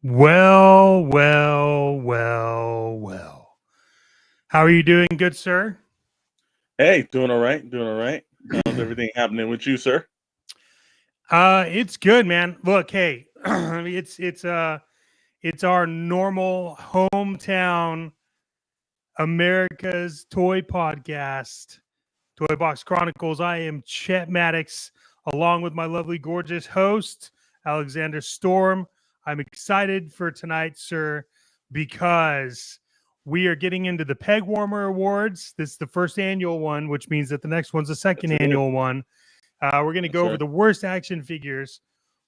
Well, well, well, well. How are you doing, good sir? Hey, doing all right, doing all right. How's everything happening with you, sir? It's good, man. Look, hey, it's our normal hometown America's toy podcast, Toybox Chronicles. I am Chet Maddox, along with my lovely, gorgeous host, Alexander Storm. I'm excited for tonight, sir, because we are getting into the Pegwarmer Awards. This is the first annual one, which means that the next one's the Yes, second it is. annual one. We're going to That's go over right. the worst action figures,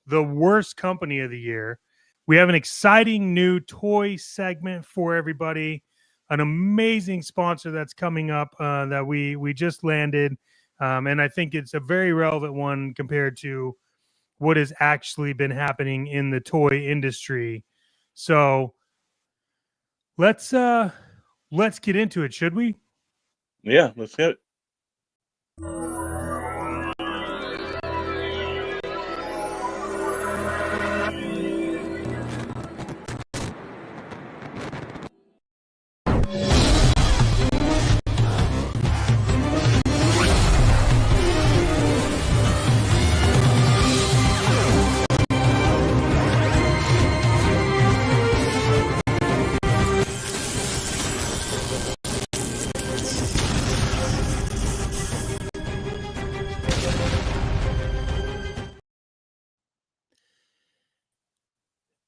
the worst company of the year. We have an exciting new toy segment for everybody, an amazing sponsor that's coming up that we just landed, and I think it's a very relevant one compared to what has actually been happening in the toy industry. So let's get into it, should we? Yeah, let's get it.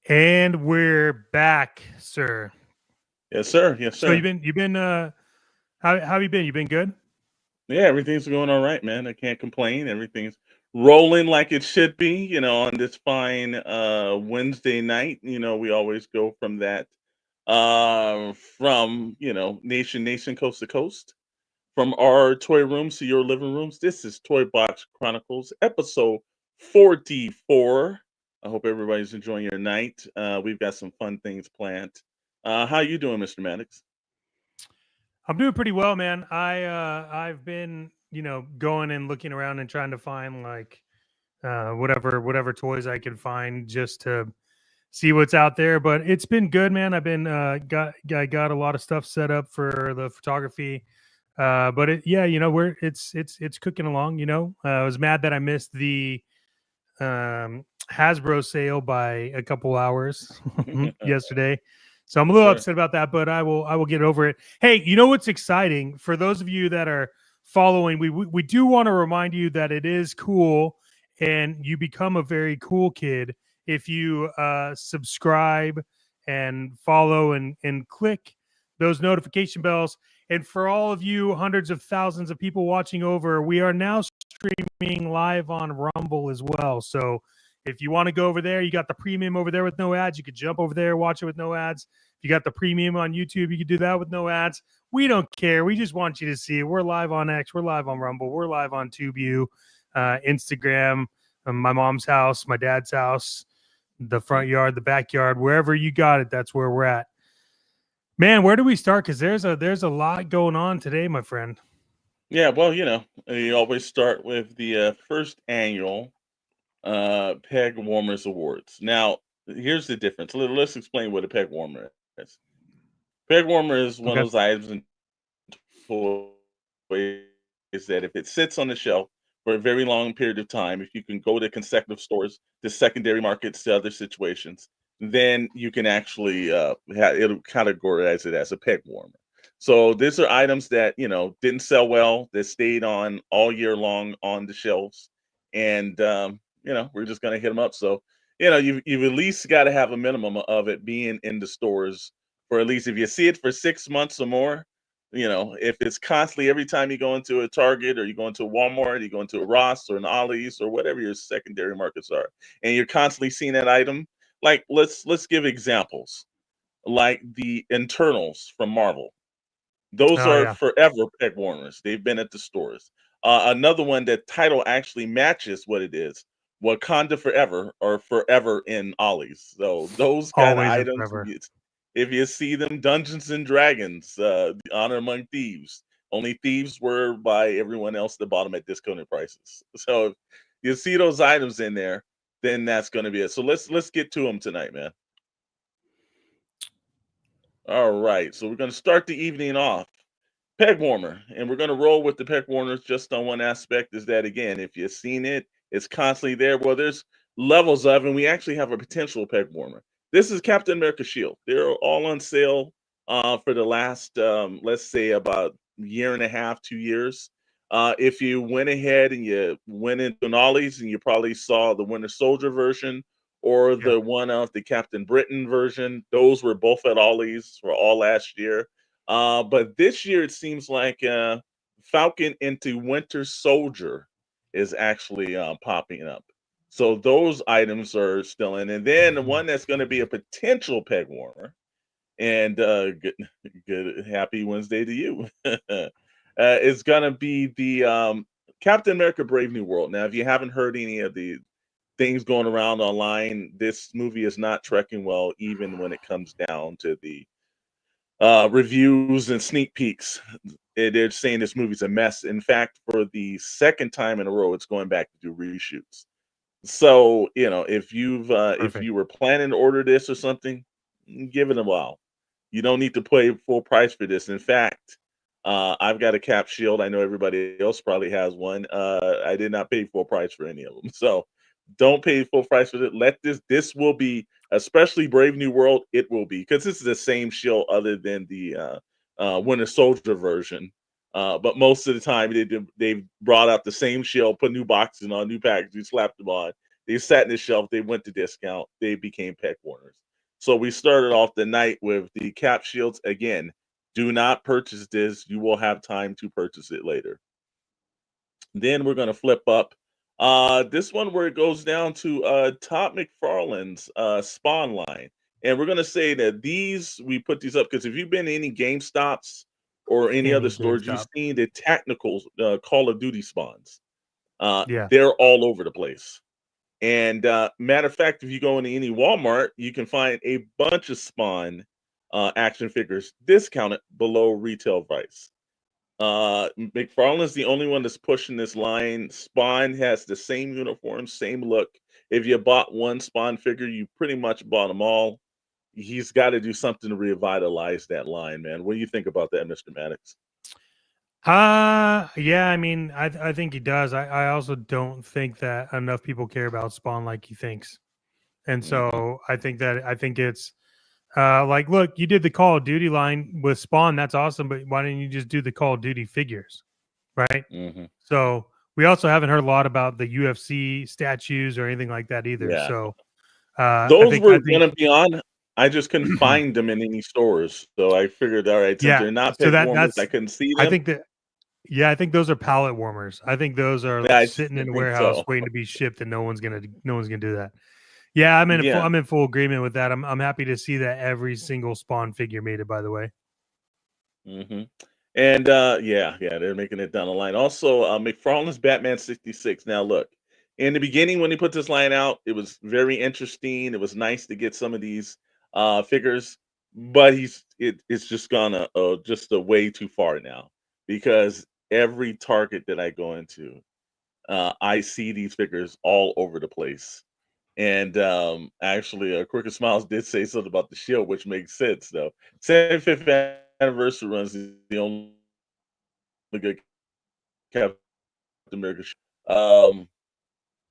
And we're back, sir. Yes, sir. Yes, So sir. you've been how have you been? You been good? Yeah, everything's going all right, man. I can't complain. Everything's rolling like it should be, on this fine Wednesday night. We always go from that from, nation, coast to coast. From our toy rooms to your living rooms. This is Toy Box Chronicles, episode 44. I hope everybody's enjoying your night. We've got some fun things planned. How you doing, Mr. Maddox? I'm doing pretty well, man. I've been, going and looking around and trying to find like whatever toys I can find just to see what's out there. But it's been good, man. I've been I got a lot of stuff set up for the photography. But yeah, we're it's cooking along. I was mad that I missed the Hasbro sale by a couple hours yesterday. So I'm a little Sure. upset about that, but I will get over it. Hey, you know what's exciting for those of you that are following? We do want to remind you that it is cool, and you become a very cool kid if you subscribe and follow and click those notification bells. And for all of you hundreds of thousands of people watching over, we are now streaming live on Rumble as well. So if you want to go over there, you got the premium over there with no ads. You could jump over there, watch it with no ads. If you got the premium on YouTube, you could do that with no ads. We don't care. We just want you to see it. We're live on X. We're live on Rumble. We're live on TubeU, Instagram, my mom's house, my dad's house, the front yard, the backyard, wherever you got it. That's where we're at. Man, where do we start? Because there's a lot going on today, my friend. Yeah, well, you always start with the first annual Pegwarmers Awards. Now, here's the difference. Let's explain what a peg warmer is. Peg warmer is one Okay. of those items in toys that if it sits on the shelf for a very long period of time, if you can go to consecutive stores, to secondary markets, to other situations, then you can actually it'll categorize it as a peg warmer. So these are items that didn't sell well, that stayed on all year long on the shelves, and we're just gonna hit them up. So you've at least got to have a minimum of it being in the stores for at least if you see it for 6 months or more. If it's constantly every time you go into a Target or you go into a Walmart, you go into a Ross or an Ollie's or whatever your secondary markets are, and you're constantly seeing that item, like let's give examples, like the internals from Marvel. Those Oh are yeah. forever peg warmers. They've been at the stores. Another one that title actually matches what it is. Wakanda Forever or Forever in Ollie's. So those kind of Always and items, forever. if you see them, Dungeons and Dragons, Honor Among Thieves. Only thieves were by everyone else that bought them at discounted prices. So if you see those items in there, then that's going to be it. So let's get to them tonight, man. All right, so we're going to start the evening off. Peg warmer, and we're going to roll with the peg warmers just on one aspect is that, again, if you've seen it, it's constantly there. Well, there's levels of, and we actually have a potential peg warmer. This is Captain America Shield. They're all on sale for the last, let's say, about year and a half, 2 years. If you went ahead and you went into an Ollie's and you probably saw the Winter Soldier version or Yeah. the one of the Captain Britain version, those were both at Ollie's for all last year. But this year it seems like Falcon into Winter Soldier is actually popping up. So those items are still in. And then the one that's going to be a potential peg warmer. And good happy Wednesday to you. It's gonna be the Captain America Brave New World. Now, if you haven't heard any of the things going around online, this movie is not trekking well, even when it comes down to the reviews and sneak peeks. They're saying this movie's a mess. In fact, for the second time in a row, it's going back to do reshoots. So, if Perfect. you were planning to order this or something, give it a while. You don't need to pay full price for this. In fact, I've got a cap shield. I know everybody else probably has one. I did not pay full price for any of them. So don't pay full price for it. This will be, especially Brave New World, it will be because this is the same shield other than the Winter Soldier version. But most of the time they brought out the same shield, put new boxes on, new packages, slapped them on. They sat in the shelf, they went to discount, they became peg warmers. So we started off the night with the cap shields. Again, do not purchase this. You will have time to purchase it later. Then we're gonna flip up. This one where it goes down to Todd McFarlane's Spawn line. And we're gonna say that these we put these up because if you've been to any GameStops or any other Any stores, you've GameStop. seen the tactical Call of Duty spawns. Yeah. They're all over the place. And matter of fact, if you go into any Walmart, you can find a bunch of Spawn action figures discounted below retail price. McFarlane's the only one that's pushing this line. Spawn has the same uniform, same look. If you bought one Spawn figure, you pretty much bought them all. He's got to do something to revitalize that line, man. What do you think about that, Mr. Maddox? Yeah, I mean, I think he does. I also don't think that enough people care about Spawn like he thinks. And Hmm. so I think it's like, look, you did the Call of Duty line with Spawn, that's awesome, but why didn't you just do the Call of Duty figures? Right? Hmm. So we also haven't heard a lot about the UFC statues or anything like that either. Yeah. So I Those think were gonna be on. I just couldn't I find them in any stores, so I figured, all right, since yeah. they're not So peg warmers, I that's couldn't see I them. think that yeah, I think those are pallet warmers. I think those are Yeah, sitting I in a think warehouse so. waiting to be shipped, and no one's gonna do that. Yeah, Yeah. I'm in full agreement with that. I'm happy to see that every single Spawn figure made it. By the way, Hmm. And yeah, they're making it down the line. Also, McFarlane's Batman 66. Now, look, in the beginning when he put this line out, it was very interesting. It was nice to get some of these figures, but it's just gone just a way too far now because every Target that I go into, I see these figures all over the place. And actually, Crooked Smiles did say something about the shield, which makes sense though. 75th anniversary runs is the only good Captain America.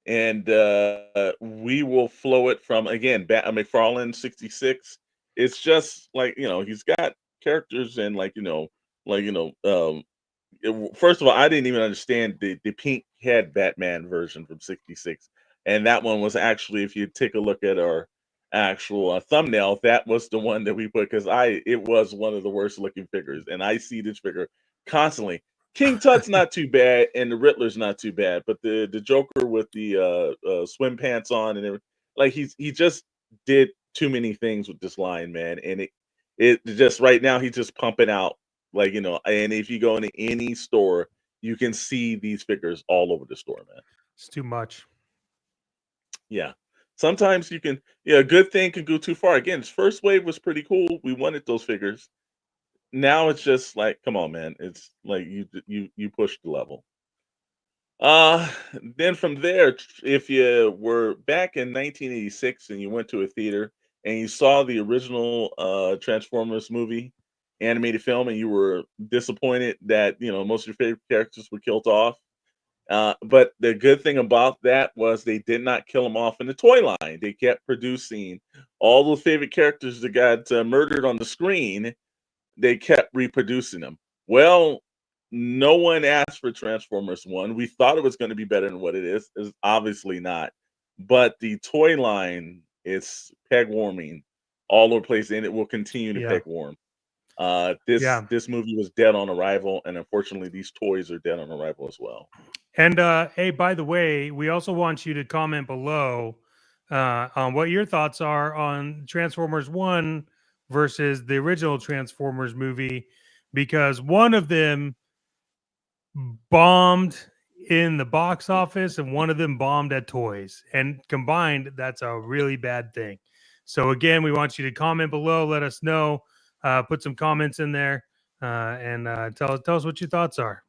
And we will flow it from again, McFarlane 66. It's just like he's got characters and like first of all, I didn't even understand the pink head Batman version from '66, and that one was actually, if you take a look at our actual thumbnail, that was the one that we put because it was one of the worst looking figures, and I see this figure constantly. King Tut's not too bad, and the Riddler's not too bad, but the Joker with the swim pants on and everything, like he just did too many things with this line, man, and it just right now he's just pumping out and if you go into any store, you can see these figures all over the store, man. it's too much. Yeah. Sometimes a good thing can go too far. Again, his first wave was pretty cool. We wanted those figures. Now it's just like, come on, man. It's like you pushed the level. Uh, then from there, if you were back in 1986 and you went to a theater, and you saw the original Transformers movie animated film, and you were disappointed that most of your favorite characters were killed off. But the good thing about that was they did not kill them off in the toy line. They kept producing all the favorite characters that got murdered on the screen. They kept reproducing them. Well, no one asked for Transformers 1. We thought it was going to be better than what it is. It's obviously not. But the toy line is peg warming all over the place, and it will continue to Yeah. peg warm. This movie was dead on arrival, and unfortunately, these toys are dead on arrival as well. And hey, by the way, we also want you to comment below on what your thoughts are on Transformers 1 versus the original Transformers movie, because one of them bombed in the box office and one of them bombed at toys. And combined, that's a really bad thing. So again, we want you to comment below, let us know, put some comments in there, and tell us what your thoughts are.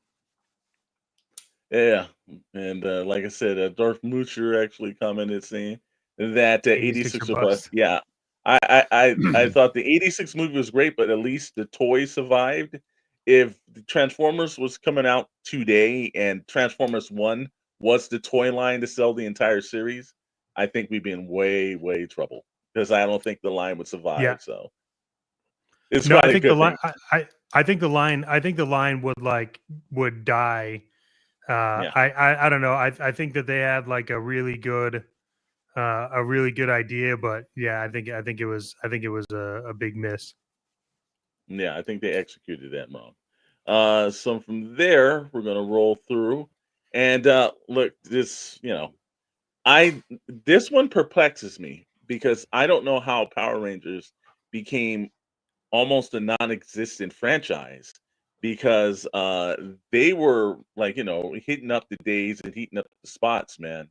Yeah, and like I said, Darth Moocher actually commented saying that 86 or bust. Yeah, I thought the 86 movie was great, but at least the toy survived. If the Transformers was coming out today and Transformers 1 was the toy line to sell the entire series, I think we'd be in way trouble because I don't think the line would survive. Yeah. So it's No, quite I a think good the line. thing. I think the line. I think the line would die. Yeah. I don't know. I think that they had like a really good idea, but yeah, I think it was a big miss. Yeah, I think they executed that wrong. So from there, we're gonna roll through, and look, I this one perplexes me because I don't know how Power Rangers became almost a non-existent franchise because they were like hitting up the days and heating up the spots, man.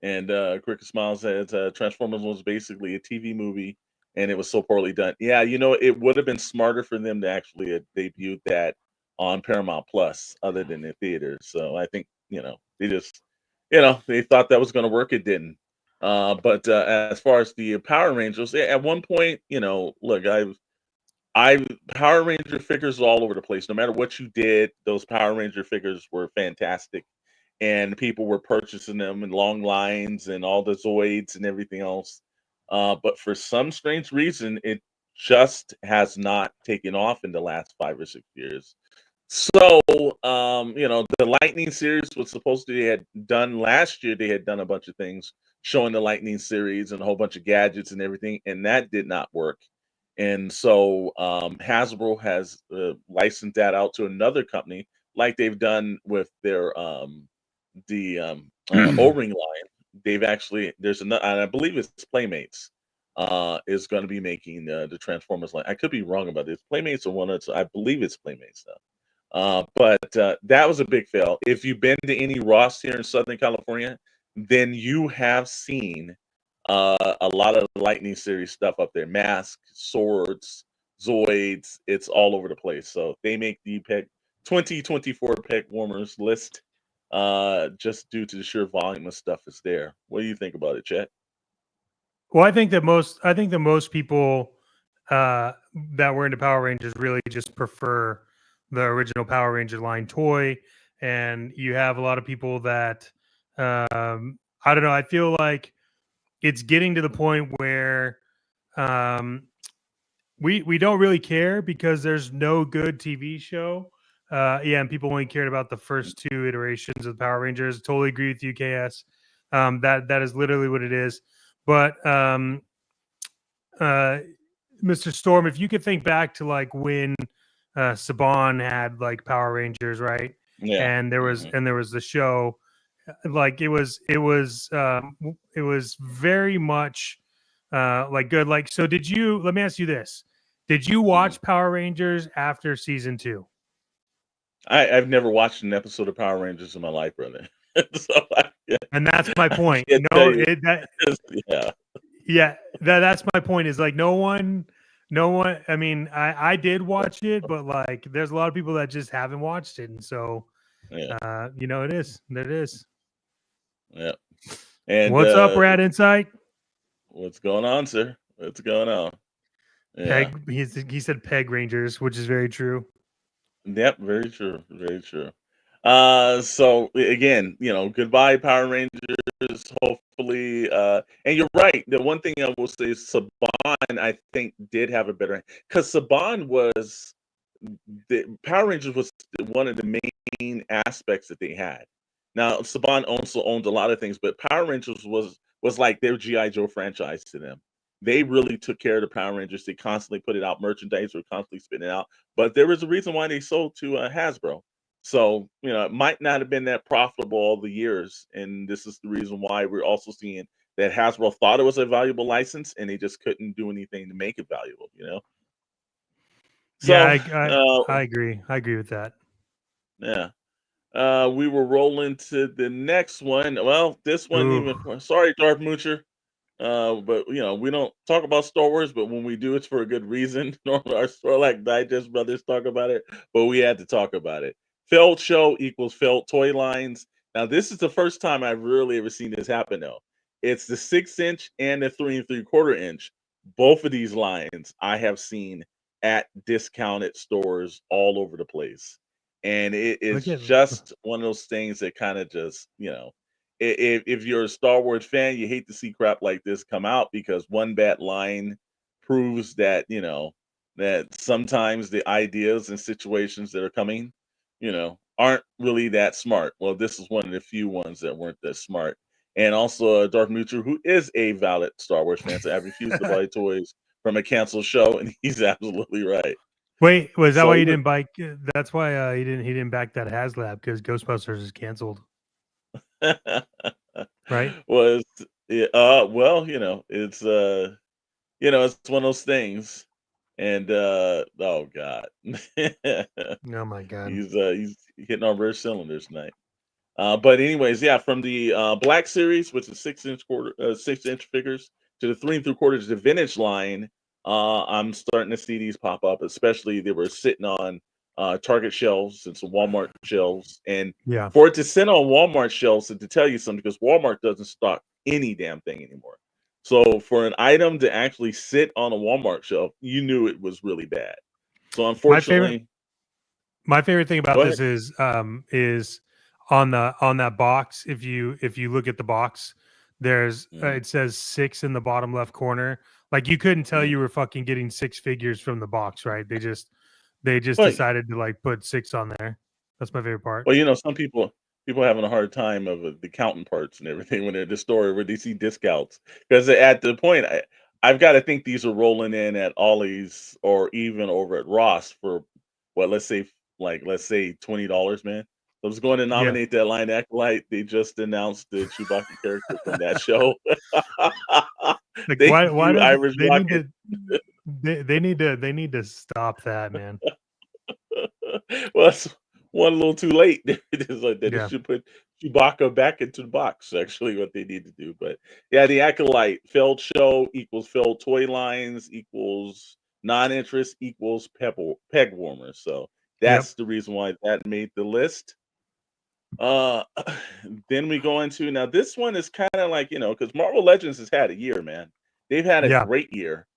And Cricket Smiles says Transformers was basically a TV movie and it was so poorly done. Yeah, it would have been smarter for them to actually have debuted that on Paramount Plus other than the theaters. So I think they just they thought that was going to work. It didn't. But as far as the Power Rangers, at one point, look, I Power Ranger figures all over the place. No matter what you did, those Power Ranger figures were fantastic, and people were purchasing them in long lines and all the Zoids and everything else. But for some strange reason, it just has not taken off in the last 5 or 6 years. So, the Lightning series was supposed to they had done last year. They had done a bunch of things showing the Lightning series and a whole bunch of gadgets and everything, and that did not work. And so Hasbro has licensed that out to another company, like they've done with their O-ring line. They've actually there's another, and I believe it's Playmates is going to be making the Transformers line. I could be wrong about this. Playmates are one of I believe it's Playmates though. But that was a big fail. If you've been to any Ross here in Southern California, then you have seen a lot of Lightning series stuff up there. Masks, swords, Zoids. It's all over the place. So they make the 2024 Pegwarmers list just due to the sheer volume of stuff that's there. What do you think about it, Chet? Well, I think that most people that were into Power Rangers really just prefer the original Power Ranger line toy, and you have a lot of people that I don't know. I feel like it's getting to the point where um, we don't really care because there's no good TV show. Yeah, and people only cared about the first two iterations of the Power Rangers. Totally agree with you, KS. That is literally what it is. But Mr. Storm, if you could think back to like when Saban had like Power Rangers, right? Yeah. And there was the show, like it was very much like good. Like, so did you? Let me ask you this: did you watch Power Rangers after season 2? I've never watched an episode of Power Rangers in my life, brother. And that's my point. Yeah. Yeah, that's my point. Is like no one. I mean, I did watch it, but like, there's a lot of people that just haven't watched it, and so, it is. It is. Yeah. And what's up, Rad Insight? What's going on, sir? What's going on? Yeah. Peg. He said Peg Rangers, which is very true. Yep. Very true. Very true. So again, goodbye Power Rangers. Hopefully, and you're right. The one thing I will say is Saban, I think, did have a better because Saban was the Power Rangers was one of the main aspects that they had. Now, Saban also owned a lot of things, but Power Rangers was like their GI Joe franchise to them. They really took care of the Power Rangers. They constantly put it out. Merchandise were constantly spitting it out. But there was a reason why they sold to Hasbro. So it might not have been that profitable all the years, and this is the reason why we're also seeing that Hasbro thought it was a valuable license, and they just couldn't do anything to make it valuable. Yeah, So, I agree. I agree with that. yeah. We were rolling to the next one. Well, this one Ooh. even sorry, Darth Moocher. But we don't talk about Star Wars, but when we do, it's for a good reason. Normally, our Snorlax Digest brothers talk about it, but we had to talk about it. Failed show equals failed toy lines. Now, this is the first time I've really ever seen this happen, though. It's the 6-inch and the 3 3/4 inch. Both of these lines I have seen at discounted stores all over the place. And it Look is at just one of those things that kind of just, if you're a Star Wars fan, you hate to see crap like this come out because one bad line proves that, that sometimes the ideas and situations that are coming, aren't really that smart. Well, this is one of the few ones that weren't that smart. And also, Darth Moocher, who is a valid Star Wars fan, so I refuse to buy toys from a canceled show, and he's absolutely right. Wait, was that So why you didn't buy? That's why he didn't back that HasLab because Ghostbusters is canceled, right? was well, it's one of those things. And oh god. Oh my god. He's hitting on rare cylinders tonight. But anyways, yeah, from the Black Series, which is 6-inch figures, to the 3 3/4 the vintage line, I'm starting to see these pop up. Especially they were sitting on Target shelves and some Walmart shelves, and Yeah. for it to sit on Walmart shelves, and to tell you something, because Walmart doesn't stock any damn thing anymore. So for an item to actually sit on a Walmart shelf, you knew it was really bad. So My favorite unfortunately, my favorite thing about go ahead. this is on that box. If you look at the box, there's Mhm, it says 6 in the bottom left corner. Like you couldn't tell mhm. you were fucking getting 6 figures from the box, right? They just But decided to like put 6 on there. That's my favorite part. Well, some people having a hard time of the counting parts and everything when they're at the store where they see discounts because at the point I've got to think these are rolling in at Ollie's or even over at Ross for what let's say $20, man. I was going to Yeah. nominate that line Acolyte. They just announced the Chewbacca character from that show. Like Thank why you, does Irish they need Rocket. to they need to stop that, man. Well, it's one a little too late. It's like that. They Yeah. should put Chewbacca back into the box. Actually, what they need to do. But yeah, the acolyte failed show equals failed toy lines equals non-interest equals peg warmers. So Yep. that's the reason why that made the list. Uh, then we go into now. This one is kind of like because Marvel Legends has had a year, man. They've had a Yeah. great year,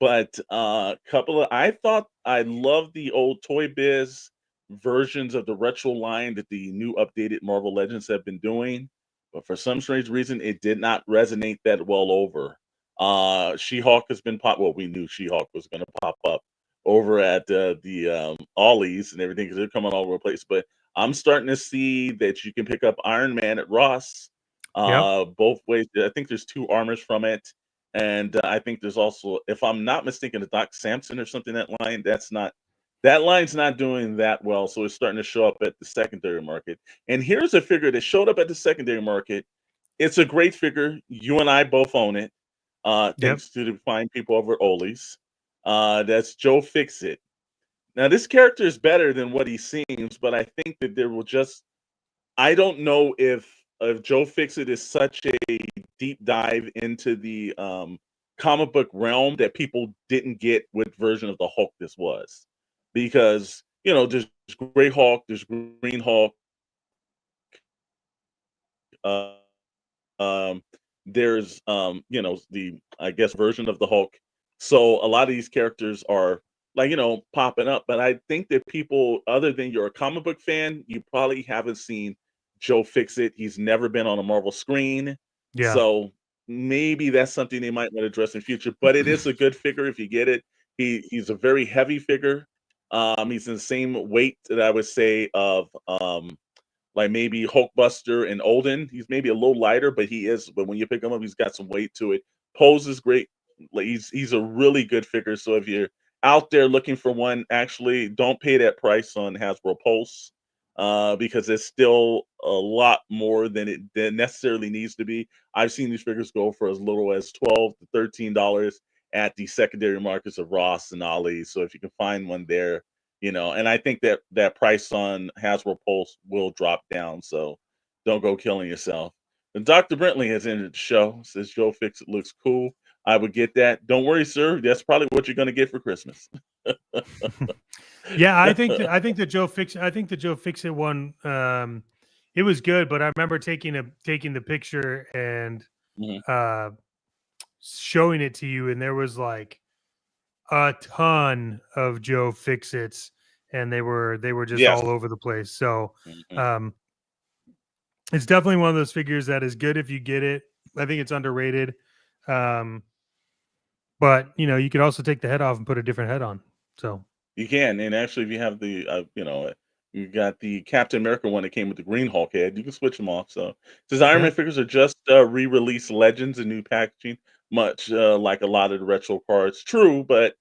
but couple of I thought I loved the old Toy Biz versions of the retro line that the new updated Marvel Legends have been doing, but for some strange reason, it did not resonate that well over. She-Hulk has been well, we knew She-Hulk was going to pop up over at the Ollies and everything because they're coming all over the place. But I'm starting to see that you can pick up Iron Man at Ross Yep. both ways. I think there's two armors from it. And I think there's also, if I'm not mistaken, a Doc Samson or something that line's not doing that well. So it's starting to show up at the secondary market. And here's a figure that showed up at the secondary market. It's a great figure. You and I both own it. Yep. Thanks to the fine people over at Ollie's. That's Joe Fixit. Now this character is better than what he seems, but I think that there will just I don't know if Joe Fixit is such a deep dive into the comic book realm that people didn't get what version of the Hulk this was, because there's Gray Hulk, there's Green Hulk, uh, um, there's the, I guess, version of the Hulk. So a lot of these characters are like, popping up. But I think that people, other than you're a comic book fan, you probably haven't seen Joe Fixit. He's never been on a Marvel screen. Yeah. So maybe that's something they might want to address in future. But it is a good figure if you get it. He's a very heavy figure. He's in the same weight that I would say of like maybe Hulkbuster and Olden. He's maybe a little lighter, but but when you pick him up, he's got some weight to it. Pose is great. Like he's a really good figure. So if you're out there looking for one, actually don't pay that price on Hasbro Pulse, because it's still a lot more than necessarily needs to be. I've seen these figures go for as little as $12 to $13 at the secondary markets of Ross and Ollie. So if you can find one there, and I think that that price on Hasbro Pulse will drop down. So don't go killing yourself. And Dr. Brentley has ended the show. Says Joe Fix It looks cool. I would get that. Don't worry, sir. That's probably what you're going to get for Christmas. Yeah, I think the Joe Fix It one, it was good, but I remember taking the picture and Mhm. uh showing it to you, and there was like a ton of Joe Fix-Its, and they were just Yes. all over the place. So Mhm. um it's definitely one of those figures that is good if you get it. I think it's underrated. Um, but you could also take the head off and put a different head on. So You can, and actually, if you have you got the Captain America one that came with the Green Hulk head, you can switch them off. So, since Iron yeah, Man figures are just re-released Legends and new packaging, much like a lot of the retro cards. True, but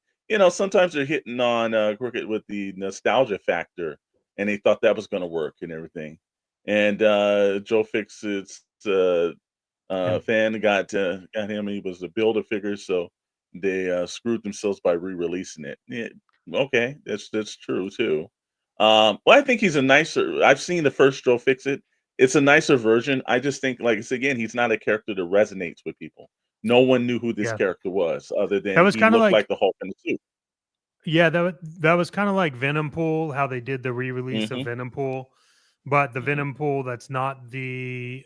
sometimes they're hitting on crooked with the nostalgia factor, and they thought that was going to work and everything. And Joe Fixit's yeah. fan got him. He was a builder figure, so they screwed themselves by re-releasing it. Yeah, okay, that's true too. Well, I think he's a nicer. I've seen the first Joe Fix It. It's a nicer version. I just think, like I said again, he's not a character that resonates with people. No one knew who this Yeah. character was, other That than was he kind of looked like like the Hulk in the suit. yeah, that was kind of like Venom Pool, how they did the re-release of Hmm. Venom Pool, but the Hmm. Venom Pool that's not the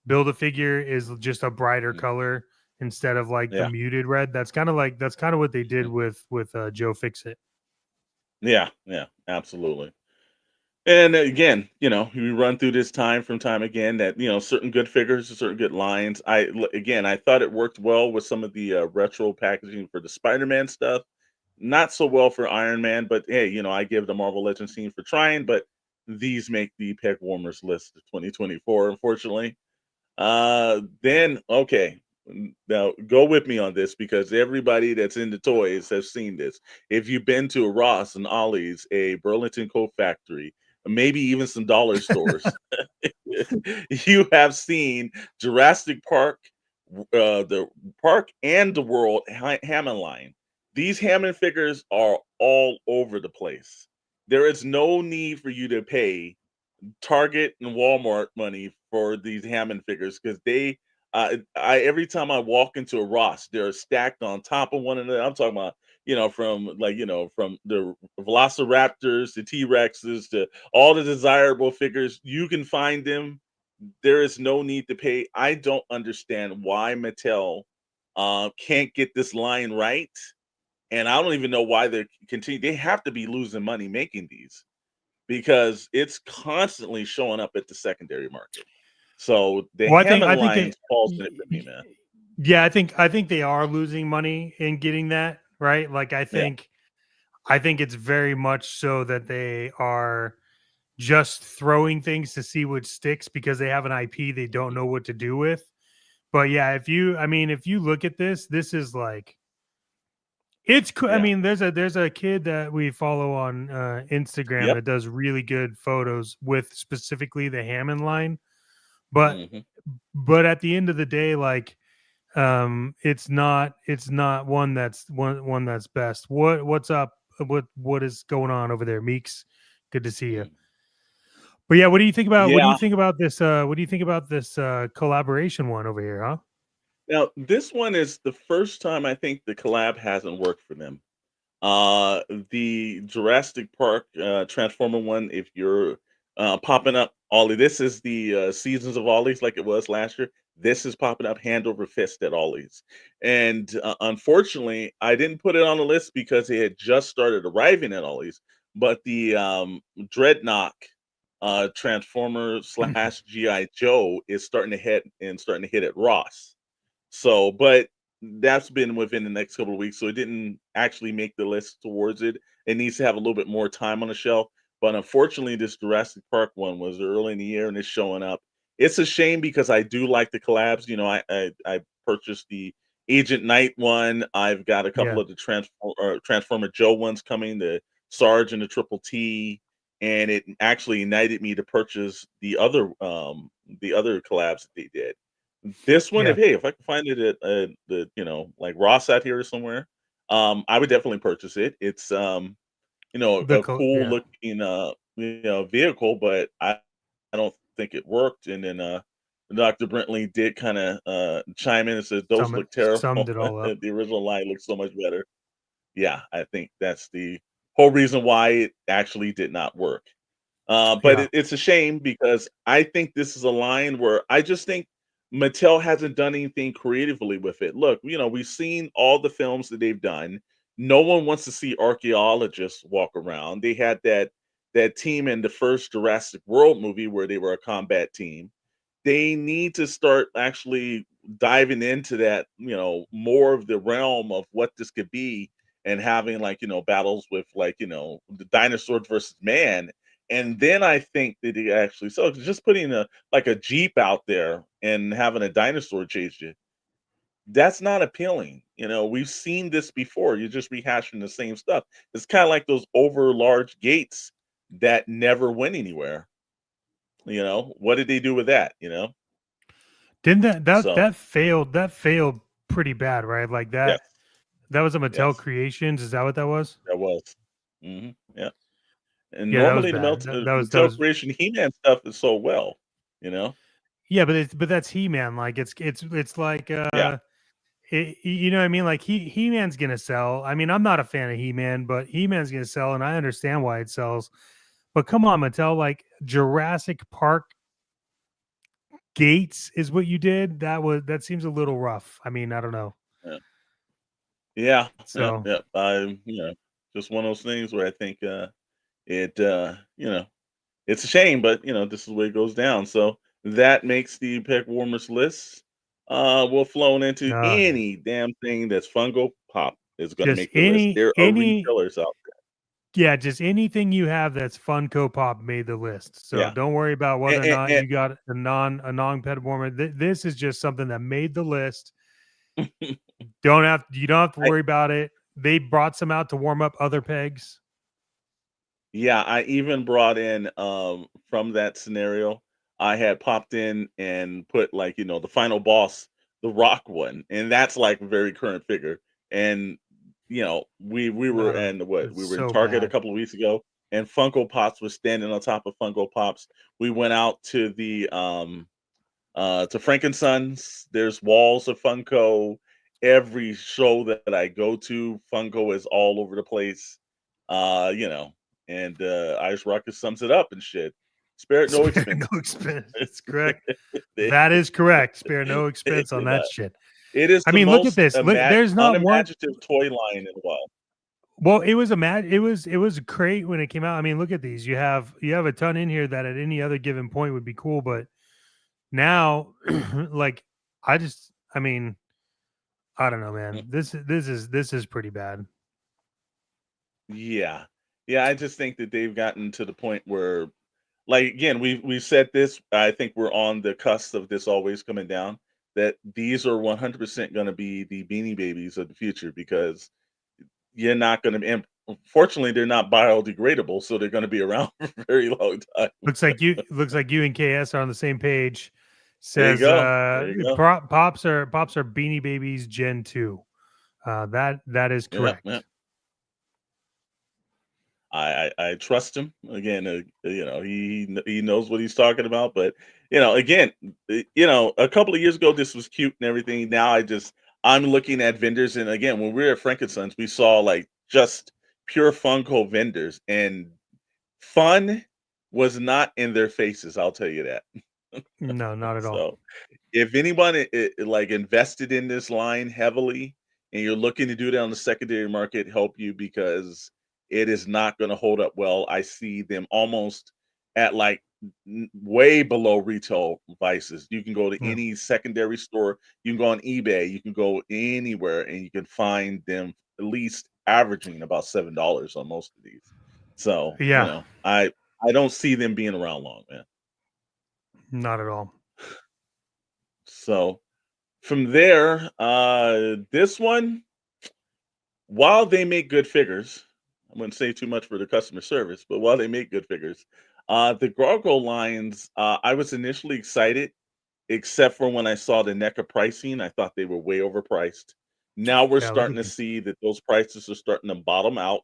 build a figure is just a brighter Hmm. color instead of like the Yeah. muted red. That's kind of what they did Mhm. with Joe Fix It. Yeah. Yeah. Absolutely. And again, we run through this time from time again that certain good figures, certain good lines. Again, I thought it worked well with some of the retro packaging for the Spider-Man stuff. Not so well for Iron Man, but hey, I give the Marvel Legends team for trying. But these make the Pegwarmers list of 2024, unfortunately. Then okay, now go with me on this because everybody that's into toys has seen this. If you've been to a Ross and Ollie's, a Burlington Coat Factory, maybe even some dollar stores, you have seen Jurassic Park, the park and the world Hammond line. These Hammond figures are all over the place. There is no need for you to pay Target and Walmart money for these Hammond figures because I every time I walk into a Ross, they're stacked on top of one another. I'm talking about, from the Velociraptors to T Rexes to all the desirable figures. You can find them. There is no need to pay. I don't understand why Mattel can't get this line right. And I don't even know why they continue. They have to be losing money making these because it's constantly showing up at the secondary market. So the Well, Hammond I think lines they falls in y- it for me, y- man. yeah, I think they are losing money in getting that, right? Like Yeah. I think it's very much so that they are just throwing things to see what sticks because they have an IP they don't know what to do with. But yeah, if you look at this, this is like it's cool. I Yeah. mean, there's a kid that we follow on Instagram Yep. that does really good photos with specifically the Hammond line. But Hmm. at the end of the day, like it's not one that's best. What's up? What is going on over there, Meeks? Good to see you. But yeah, what do you Yeah. think about this what do you think about this collaboration one over here, huh? Now, this one is the first time I think the collab hasn't worked for them. The Jurassic Park Transformer one, if you're popping up Ollie, this is the Seasons of Ollie's like it was last year. This is popping up hand over fist at Ollie's. And unfortunately, I didn't put it on the list because it had just started arriving at Ollie's. But the Dreadnought Transformer slash GI Joe is starting to hit at Ross. So, but that's been within the next couple of weeks, so it didn't actually make the list towards it. It needs to have a little bit more time on the shelf. But unfortunately, this Jurassic Park one was early in the year and it's showing up. It's a shame because I do like the collabs. You know, I purchased the Agent Knight one. I've got a couple Yeah. of the Transformer Joe ones coming, the Sarge and the Triple T, and it actually ignited me to purchase the other collabs that they did. This one, Yeah. if I can find it at the like Ross out here somewhere, I would definitely purchase it. It's a cool Yeah. looking vehicle, but I don't think it worked. And then Dr. Brentley did kind of chime in and said those look Summed terrible. it all up. The original line looks so much better. Yeah, I think that's the whole reason why it actually did not work. But Yeah. it's a shame because I think this is a line where I just think Mattel hasn't done anything creatively with it. Look, we've seen all the films that they've done. No one wants to see archaeologists walk around. They had that team in the first Jurassic World movie where they were a combat team. They need to start actually diving into that, more of the realm of what this could be and having like, battles with like, the dinosaurs versus man. And then I think that he actually so just putting a Jeep out there and having a dinosaur chase you, that's not appealing. We've seen this before. You're just rehashing the same stuff. It's kind of like those over large gates that never went anywhere. What did they do with that? Didn't that So that failed? That failed pretty bad, right? Like yes, that was a Mattel yes, Creations. Is that what that was? that was. Yeah. And Yeah, that was normally the bad. That was that Mattel was Creation He-Man stuff is so well, you know? yeah, but that's He-Man. Like it's like Yeah. you know what I mean? Like He-Man's gonna sell. I mean, I'm not a fan of He-Man, but He-Man's gonna sell, and I understand why it sells. But come on, Mattel, like Jurassic Park gates is what you did. That seems a little rough. I mean, I don't know. Yeah. Yeah. Yep, So yep. Just one of those things where I think it it's a shame, but this is where it goes down. So that makes the Pegwarmers list. We'll flown into no, any damn thing that's Fungo Pop is gonna just make the list. There are retailers out there. yeah, just anything you have that's Funko Pop made the list. So Yeah. don't worry about whether or And, not and, you got a non pet warmer. This is just something that made the list. and You don't have to I worry about it. They brought some out to warm up other pegs. Yeah, I even brought in, from that scenario, I had popped in and put like, the final boss, the rock one, and that's like a very current figure. And we were No, in what? We it's were in so Target a bad. couple of weeks ago, and Funko Pops was standing on top of Funko Pops. We went out to the to Frankensons. There's walls of Funko. Every show that I go to, Funko is all over the place. Uh, you know, and Irish Rocket sums it up and shit. Spare it no Spare expense. no expense. That's correct. They, That is correct. Spare no they expense on did that not. shit. It is I the mean, look at most this. Look, there's not one. unimaginative toy line in a while. Well, it was great when it came out. I mean, look at these. You have a ton in here that at any other given point would be cool, but now like I mean, I don't know, Mm, man. This is pretty bad. Yeah. Yeah, I just think that they've gotten to the point where like again, we said this. I think we're on the cusp of this always coming down. That these are 100% going to be the Beanie Babies of the future because you're not going to. And fortunately, they're not biodegradable, so they're going to be around for a very long time. Looks like you and KS are on the same page. There you Says go. There you go. pops are Beanie Babies Gen 2. That is Yeah, yeah. correct. I trust him. Again, he knows what he's talking about. But again, a couple of years ago, this was cute and everything. Now I'm looking at vendors, and again, when we were at Frankensons, we saw like just pure Funko vendors, and fun was not in their faces. I'll tell you that. No, not at all. So if anyone like invested in this line heavily and you're looking to do that on the secondary market, help you because it is not going to hold up well. I see them almost at like way below retail prices. You can go to Yeah. any secondary store, you can go on eBay, you can go anywhere and you can find them at least averaging about $7 on most of these. So, Yeah, I don't see them being around long, man. not at all. So from there, this one, while they make good figures, I wouldn't say too much for the customer service, but while they make good figures, the Gargoyle lines, I was initially excited, except for when I saw the NECA pricing. I thought they were way overpriced. Now we're Yeah, look starting at to these. see that those prices are starting to bottom out.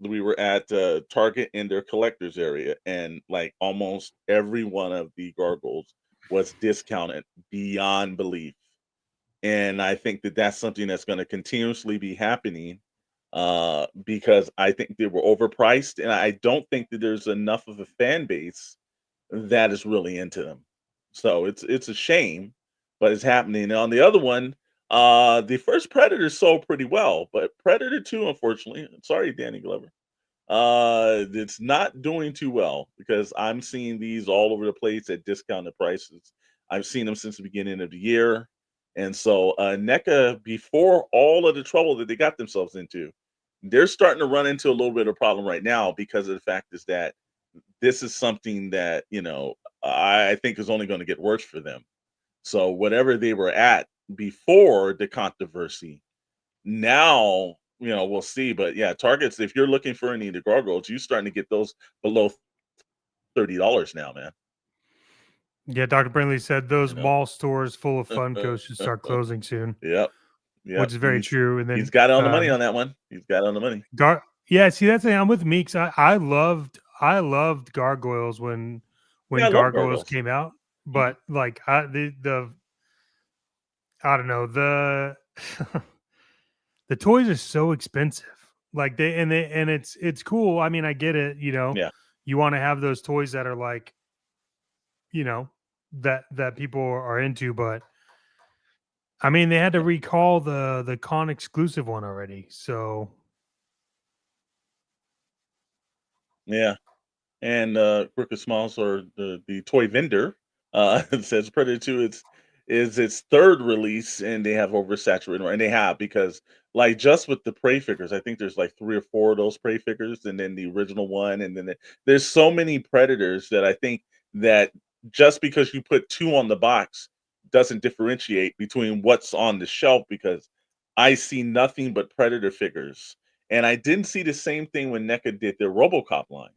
We were at Target in their collectors area, and like almost every one of the gargoyles was discounted beyond belief. And I think that that's something that's going to continuously be happening because I think they were overpriced, and I don't think that there's enough of a fan base that is really into them. So it's a shame, but it's happening. And on the other one, the first Predator sold pretty well, but Predator 2, unfortunately, sorry, Danny Glover, it's not doing too well because I'm seeing these all over the place at discounted prices. I've seen them since the beginning of the year. And so NECA, before all of the trouble that they got themselves into, they're starting to run into a little bit of a problem right now because of the fact is that this is something that, I think is only going to get worse for them. So whatever they were at before the controversy, now, we'll see. But yeah, targets, if you're looking for any of the gargoyles, you're starting to get those below $30 now, man. Yeah, Dr. Brindley said You those know? mall stores full of Funkos should start closing soon, Yep. which Yep. is very He's true. And he's then got it on the money on that one. He's got it on the money. Yeah, see that's the thing. I'm with Meeks. I loved Gargoyles when Yeah, I love Gargoyles gargoyles. came out, Mhm. but like the I don't know the the toys are so expensive. Like they and it's cool. I mean, I get it. Yeah. You want to have those toys that are like you know that people are into, but I mean, they had to Yeah. recall the con exclusive one already. So Yeah. And Crooked Smalls, or the toy vendor, says Predator 2 is its third release, and they have oversaturated, and they have because like just with the Prey figures, I think there's like 3 or 4 of those Prey figures, and then the original one, and then there's so many Predators that I think that just because you put 2 on the box doesn't differentiate between what's on the shelf because I see nothing but Predator figures. And I didn't see the same thing when NECA did their RoboCop line.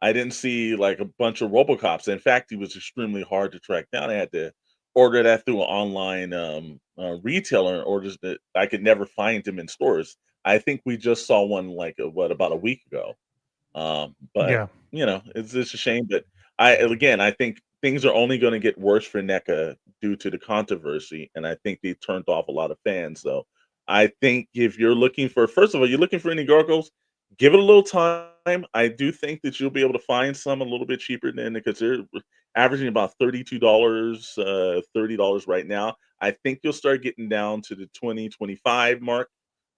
I didn't see like a bunch of RoboCops. In fact, he was extremely hard to track down. I had to order that through an online retailer in orders that I could never find him in stores. I think we just saw one like about a week ago. But yeah, it's just a shame. But I think things are only going to get worse for NECA due to the controversy, and I think they turned off a lot of fans. So I think if you're looking for, first of all, you're looking for any gargoyles, give it a little time. I do think that you'll be able to find some a little bit cheaper than because they're averaging about $32, $30 right now. I think you'll start getting down to the 2025 mark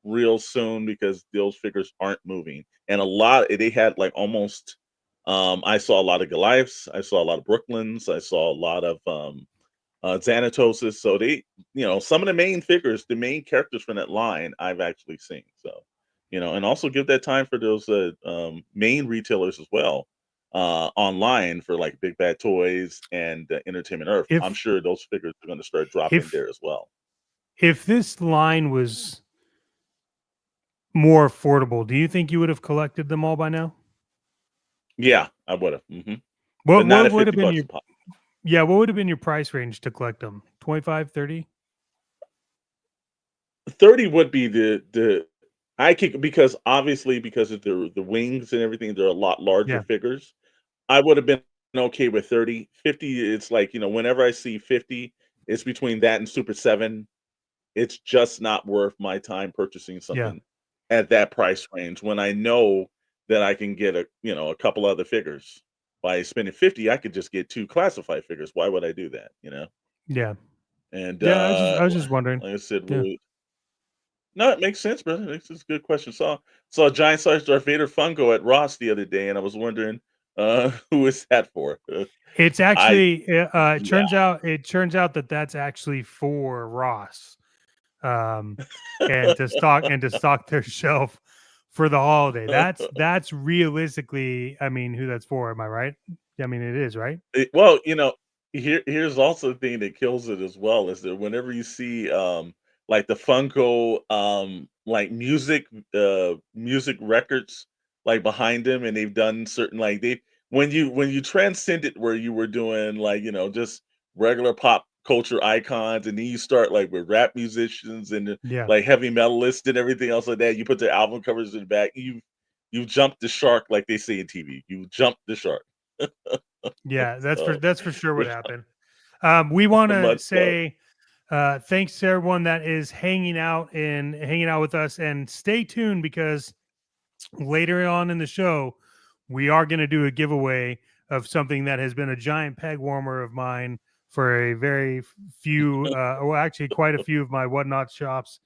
real soon because those figures aren't moving. And a lot they had like almost I saw a lot of Goliaths, I saw a lot of Brooklyns, I saw a lot of Xanatoses. So some of the main figures, the main characters from that line I've actually seen. So, and also give that time for those main retailers as well. Online for like Big Bad Toys and Entertainment Earth. I'm if sure those figures are going to start dropping if there as well. if this line was more affordable, do you think you would have collected them all by now? Yeah, I would have. But What not what at would have been $50 your a pop. yeah, what would have been your price range to collect them? 25, 30? 30 would be the I could, because obviously because of the wings and everything, they're a lot larger Yeah. figures. I would have been okay with 30. 50, it's like, whenever I see 50, it's between that and Super 7. It's just not worth my time purchasing Yeah. something at that price range when I know that I can get a couple other figures. by spending 50, I could just get 2 classified figures. Why would I do that? Yeah. And Yeah. I was just wondering. like I said, Yeah. no, it makes sense, brother. It's a good question. Saw a giant size Darth Vader Funko at Ross the other day, and I was wondering who is that for? It's I actually Yeah. it turns out that that's actually for Ross, um, and to stock their shelf for the holiday. That's realistically, I mean, who that's for? Am I right? I mean, it is, right? Well, here's also the thing that kills it as well is that whenever you see like the Funko like music records like behind them, and they've done certain like they when you transcend it where you were doing like just regular pop culture icons, and then you start like with rap musicians and Yeah. like heavy metalists and everything else like that, you put their album covers in the back, you jumped the shark, like they say in TV, you jumped the shark. Yeah, So that's for sure what there's happened. We want to much so. say thanks to everyone that is hanging out with us, and stay tuned because later on in the show, we are going to do a giveaway of something that has been a giant peg warmer of mine for a very few, well, actually, quite a few of my whatnot shops,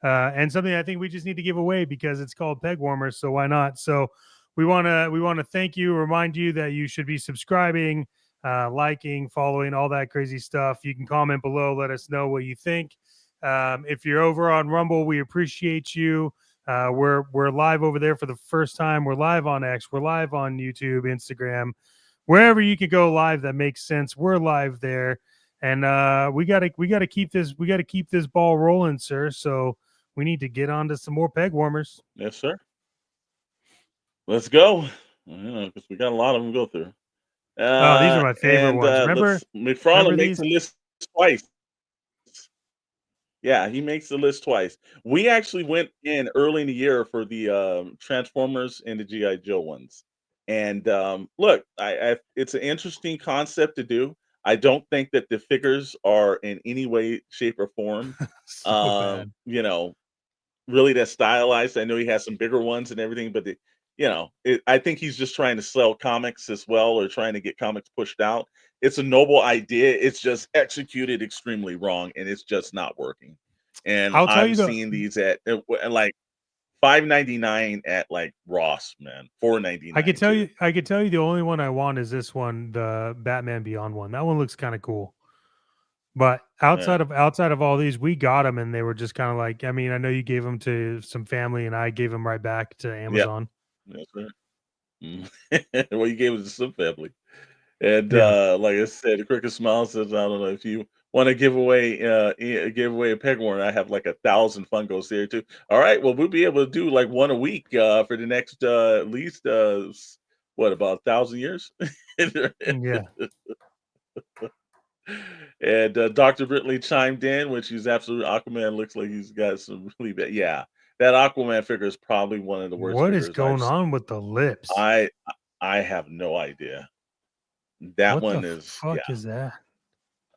and something I think we just need to give away because it's called peg warmers. So why not? So we want to thank you, remind you that you should be subscribing, liking, following, all that crazy stuff. You can comment below, let us know what you think. If you're over on Rumble, we appreciate you. We're live over there for the first time. We're live on X. We're live on YouTube, Instagram, wherever you could go live that makes sense. We're live there, and we gotta keep this ball rolling, sir. So we need to get on to some more peg warmers. Yes, sir. Let's go. Because we got a lot of them to go through. Oh, these are my favorite And ones. let's Remember McFarland makes these? the list twice. Yeah, he makes the list twice. We actually went in early in the year for the Transformers and the GI Joe ones. And look, it's an interesting concept to do. I don't think that the figures are in any way, shape, or form, So bad. really that stylized. I know he has some bigger ones and everything, but I think he's just trying to sell comics as well, or trying to get comics pushed out. It's a noble idea. It's just executed extremely wrong, and it's just not working. And I'll tell you I'm the seeing these at like $5.99 at like Ross, man, $4.99 too. I could tell you the only one I want is this one, the Batman Beyond one. That one looks kind of cool. But Yeah, outside of all these, we got them, and they were just kind of like. I mean, I know you gave them to some family, and I gave them right back to yeah, Amazon. that's right. Mm. Well, you gave it to some family. And Yeah. like I said, the Cricket Smile says, I don't know if you want to give away a peg warrant. I have like 1,000 Funkos there too. All right, well, we'll be able to do like one a week for the next at least what, about 1,000 years. Yeah. And Dr. Britley chimed in, which he's absolutely Aquaman looks like he's got some really bad. Yeah, that Aquaman figure is probably one of the worst What is figures I've going seen. on with the lips? I I have no idea. That What the one is, fuck yeah. is that?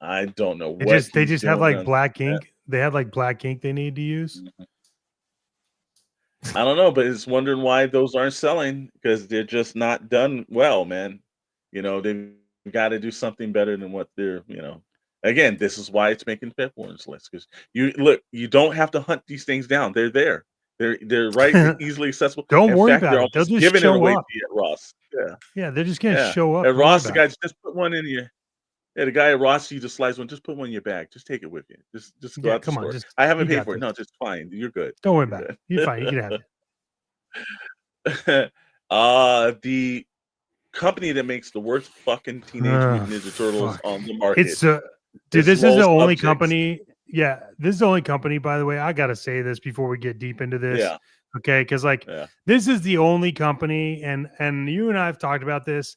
I don't know what They he's just have doing like on black that. ink. They had like black ink they need to use. Mhm. I don't know, but it's wondering why those aren't selling because they're just not done well, man. They've got to do something better than what they're. Again, this is why it's making Pep Warren's list because you don't have to hunt these things down. They're there. They're right easily accessible. Don't In worry fact, about they're it. They'll almost just giving it show away to up. you at Ross. Yeah, Yeah, they're just gonna yeah. show up. At Don't worry Ross, the about guy it. just put one in your. Yeah, the guy at Ross, you just slice one. Just put one in your bag. Just take it with you. Just go Yeah, out the come on, store. just I haven't you paid got for it. this. No, just fine. You're good. Don't worry about it. You're You're fine. You can have good. it. The company that makes the worst fucking Teenage Mutant Ninja Turtles Fuck. on the market It's dude, is this is Swole the only Subjects. company. Yeah, this is the only company, by the way. I gotta say this before we get deep into this. Yeah, Okay, because like yeah, this is the only company, and you and I have talked about this.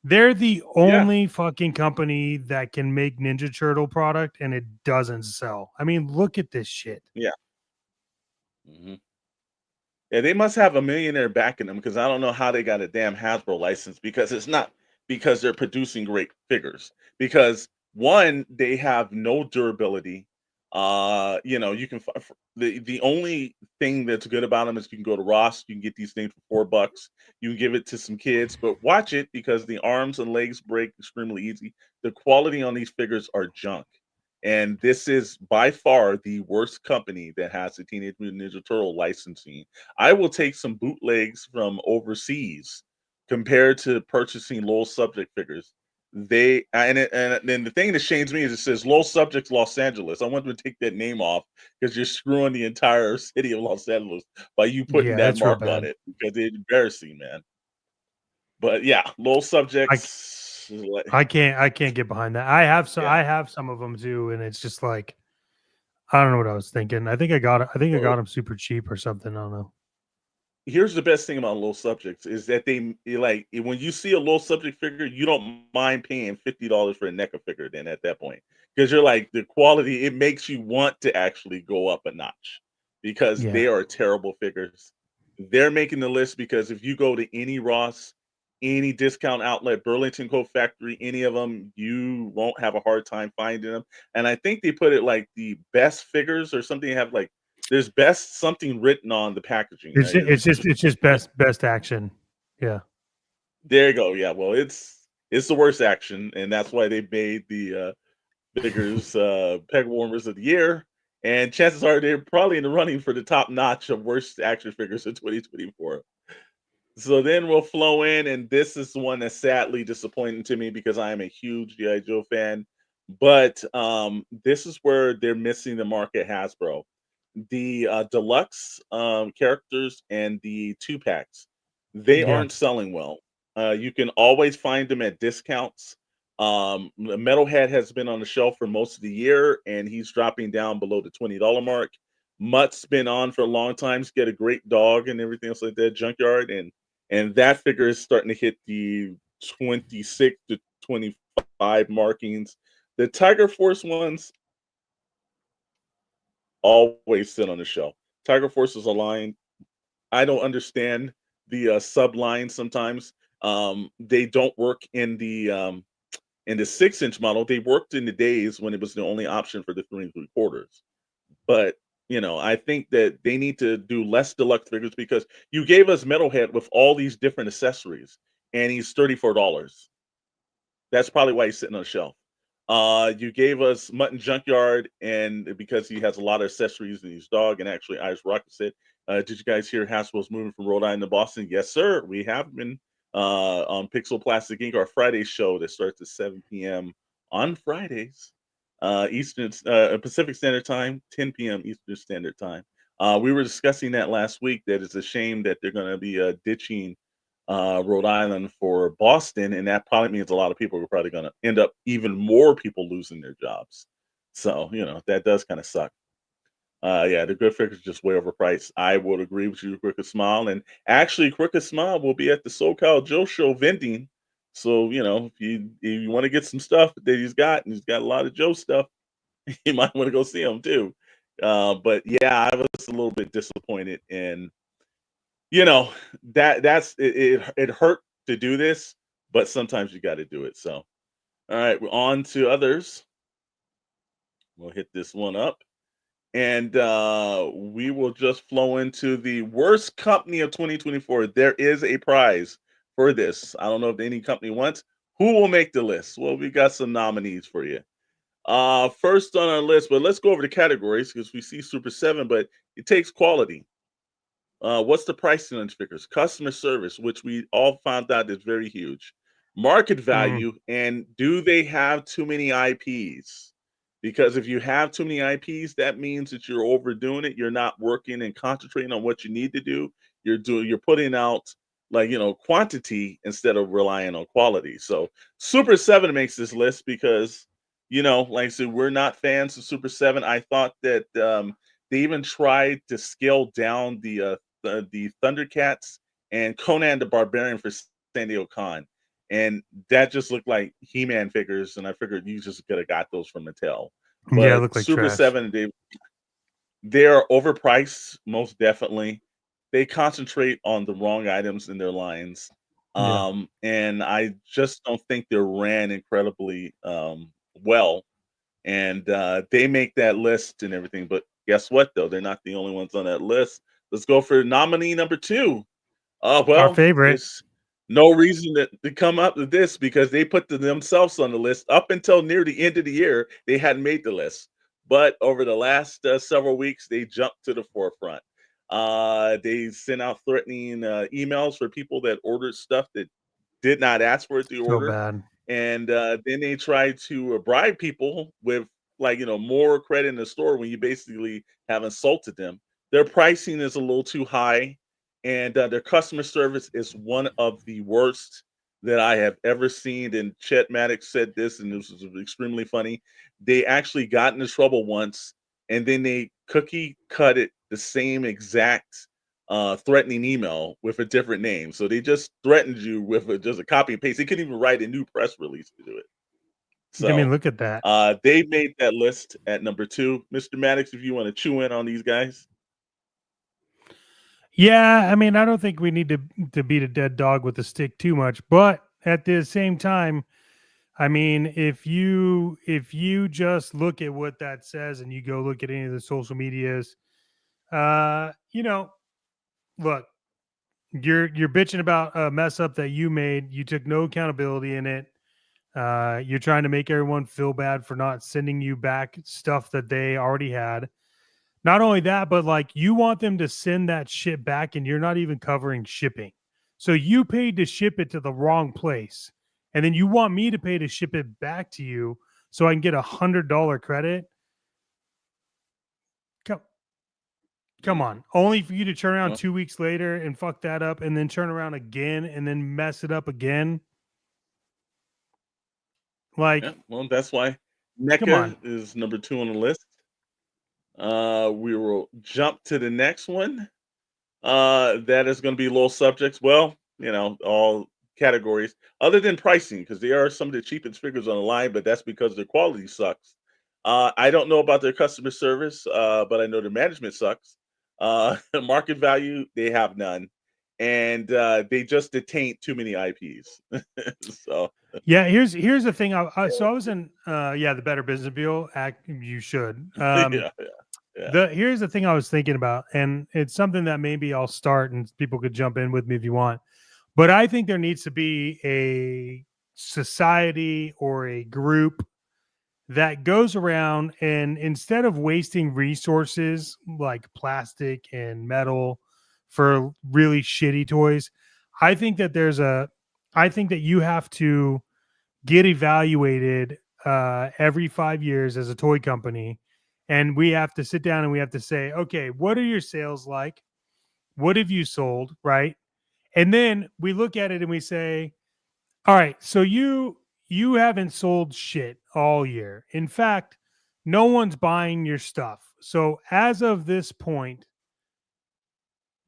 They're the yeah, only fucking company that can make Ninja Turtle product and it doesn't sell. I mean, look at this shit. yeah. Mhm. Yeah, they must have a millionaire backing them because I don't know how they got a damn Hasbro license because it's not because they're producing great figures. Because one, they have no durability. You can the only thing that's good about them is you can go to Ross, you can get these things for $4. You can give it to some kids, but watch it because the arms and legs break extremely easy. The quality on these figures are junk. And this is by far the worst company that has the Teenage Mutant Ninja Turtle licensing. I will take some bootlegs from overseas compared to purchasing Lowell Subject figures. And then the thing that shames me is it says Lowell Subjects Los Angeles. I want them to take that name off because you're screwing the entire city of Los Angeles by you putting Yeah, that that's real mark on bad. it because it's embarrassing, man. But yeah, Lowell I Subjects is like, I can't get behind that. yeah. I have some of them too, and it's just like I don't know what I was thinking. I think I Well, got them super cheap or something. I don't know. here's the best thing about Lowell Subjects is that like when you see a Lowell Subject figure, you don't mind paying $50 for a NECA figure. Then at that point, because you're like the quality, it makes you want to actually go up a notch because Yeah. they are terrible figures. They're making the list because if you go to any Ross, any discount outlet, Burlington Coat Factory, any of them, you won't have a hard time finding them. And I think they put it like the best figures or something. Have like there's best something written on the packaging. It's just best action. Yeah. There you go. Yeah, well, it's the worst action, and that's why they made the figures Pegwarmers of the year. And chances are they're probably in the running for the top notch of worst action figures in 2024. So then we'll flow in, and this is the one that's sadly disappointing to me because I am a huge G.I. Joe fan. But this is where they're missing the mark at Hasbro. The deluxe characters and the two packs, they Yeah. aren't selling well. You can always find them at discounts. Metalhead has been on the shelf for most of the year, and he's dropping down below the $20 mark. Mutt's been on for a long time. He's got a great dog and everything else like that. Junkyard and that figure is starting to hit the 26 to 25 markings. The Tiger Force ones always sit on the shelf. Tiger Force is a line. I don't understand the sub line sometimes. They don't work in the 6-inch model. They worked in the days when it was the only option for the 3 3/4. But I think that they need to do less deluxe figures because you gave us Metalhead with all these different accessories, and he's $34. That's probably why he's sitting on the shelf. You gave us Mutton Junkyard, and because he has a lot of accessories in his dog, and actually, Ice Rocket said, "Did you guys hear Hasbro's moving from Rhode Island to Boston?" Yes, sir. We have been on Pixel Plastic Inc. Our Friday show that starts at 7 p.m. on Fridays, Eastern Pacific Standard Time, 10 p.m. Eastern Standard Time. We were discussing that last week. That it's a shame that they're going to be ditching Rhode Island for Boston, and that probably means a lot of people are probably going to end up even more people losing their jobs. So that does kind of suck. Yeah, the good figures just way overpriced. I would agree with you, Crooked Smile, and actually, Crooked Smile will be at the SoCal Joe Show vending. So if you want to get some stuff that and he's got a lot of Joe stuff, you might want to go see him too. But yeah, I was a little bit disappointed in you know that's it hurt to do this, but sometimes you got to do it. So all right, we're on to others. We'll hit this one up, and we will just flow into the worst company of 2024. There is a prize for this. I don't know if any company wants. Who will make the list? Well, we got some nominees for you. First on our list, but let's go over the categories because we see Super 7, but it takes quality. What's the pricing on figures? Customer service, which we all found out is very huge. Market Mm, value, and do they have too many IPs? Because if you have too many IPs, that means that you're overdoing it. You're not working and concentrating on what you need to do. You're putting out like quantity instead of relying on quality. So Super 7 makes this list because like I said, we're not fans of Super 7. I thought that they even tried to scale down the Thundercats and Conan the Barbarian for San Diego Con, and that just looked like He-Man figures, and I figured you just could have got those from Mattel. yeah, it But looked like Super trash. 7, they're overpriced, most definitely. They concentrate on the wrong items in their lines. Yeah. And I just don't think they're ran incredibly well. and they make that list and everything. But guess what, though? They're not the only ones on that list. Let's go for nominee number 2. Our Well, favorite. there's no reason to come up with this because they put themselves on the list up until near the end of the year. They hadn't made the list, but over the last several weeks, they jumped to the forefront. They sent out threatening emails for people that ordered stuff that did not ask for it to So order, bad. and then they tried to bribe people with more credit in the store when you basically have insulted them. Their pricing is a little too high, and their customer service is one of the worst that I have ever seen. And Chet Maddox said this, and this was extremely funny. They actually got into trouble once, and then they cookie cut it the same exact threatening email with a different name. So they just threatened you with just a copy and paste. They couldn't even write a new press release to do it. I mean, So look at that. they made that list at number 2. Mr. Maddox, if you want to chew in on these guys. Yeah, I mean, I don't think we need to beat a dead dog with a stick too much, but at the same time, I mean, if you just look at what that says and you go look at any of the social medias, you know, look, you're bitching about a mess up that you made. You took no accountability in it. You're trying to make everyone feel bad for not sending you back stuff that they already had. Not only that, but like you want them to send that shit back and you're not even covering shipping. So you paid to ship it to the wrong place. And then you want me to pay to ship it back to you so I can get $100 credit. Come, come Mm, on. Only for you to turn around well, 2 weeks later and fuck that up and then turn around again and then mess it up again. yeah, Like, well, that's why come on. NECA is number 2 on the list. We will jump to the next one. That is going to be low subjects. Well, all categories other than pricing, because they are some of the cheapest figures on the line, but that's because their quality sucks. I don't know about their customer service, but I know their management sucks. Market value, they have none, and they just detain too many IPs. So, Yeah, here's the thing. So I was in the Better Business Bureau act. You should. yeah, yeah, yeah. Here's the thing I was thinking about, and it's something that maybe I'll start, and people could jump in with me if you want. But I think there needs to be a society or a group that goes around and instead of wasting resources like plastic and metal for really shitty toys, I think that I think that you have to get evaluated every 5 years as a toy company. And we have to sit down and we have to say, okay, what are your sales like? What have you sold? Right. And then we look at it and we say, all right, so you haven't sold shit all year. In fact, no one's buying your stuff. So as of this point,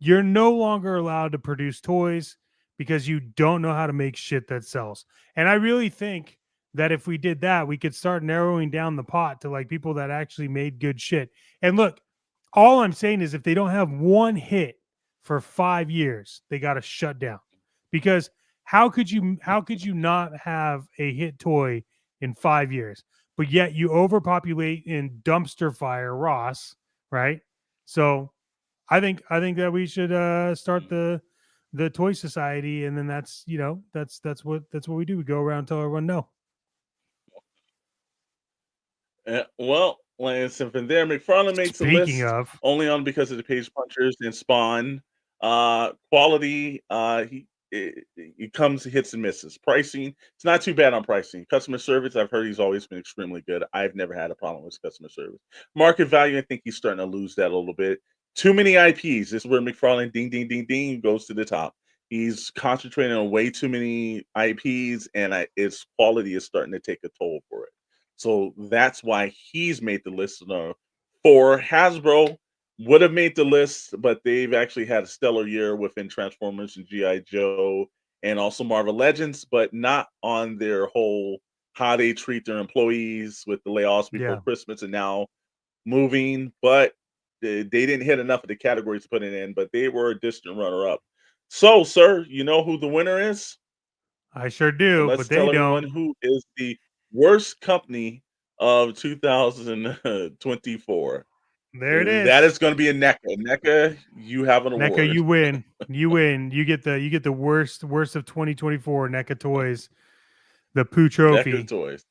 you're no longer allowed to produce toys because you don't know how to make shit that sells. And I really think that if we did that, we could start narrowing down the pot to like people that actually made good shit. And look, all I'm saying is if they don't have one hit for 5 years, they got to shut down. Because how could you not have a hit toy in 5 years? But yet you overpopulate in dumpster fire Ross, right? So I think that we should start the toy society, and then that's what we do. We go around and tell everyone no. Well, like I said, from there, McFarlane makes a Speaking list of, only on because of the Page Punchers and Spawn. Quality, he comes hits and misses. Pricing, it's not too bad on pricing. Customer service, I've heard he's always been extremely good. I've never had a problem with customer service. Market value, I think he's starting to lose that a little bit. Too many IPs. This is where McFarlane ding ding ding ding goes to the top. He's concentrating on way too many IPs, and its quality is starting to take a toll for it. So that's why he's made the list. For Hasbro, would have made the list, but they've actually had a stellar year within Transformers and GI Joe, and also Marvel Legends, but not on their whole how they treat their employees with the layoffs before yeah, Christmas and now moving. But they didn't hit enough of the categories to put it in, but they were a distant runner up. So, sir, you know who the winner is? I sure And do, let's but they tell everyone don't. who is the worst company of 2024. There it That is. is going to be a NECA. NECA, you have an NECA, award. you win. You win. You get the worst of 2024 NECA toys. The Pooh NECA Trophy. toys.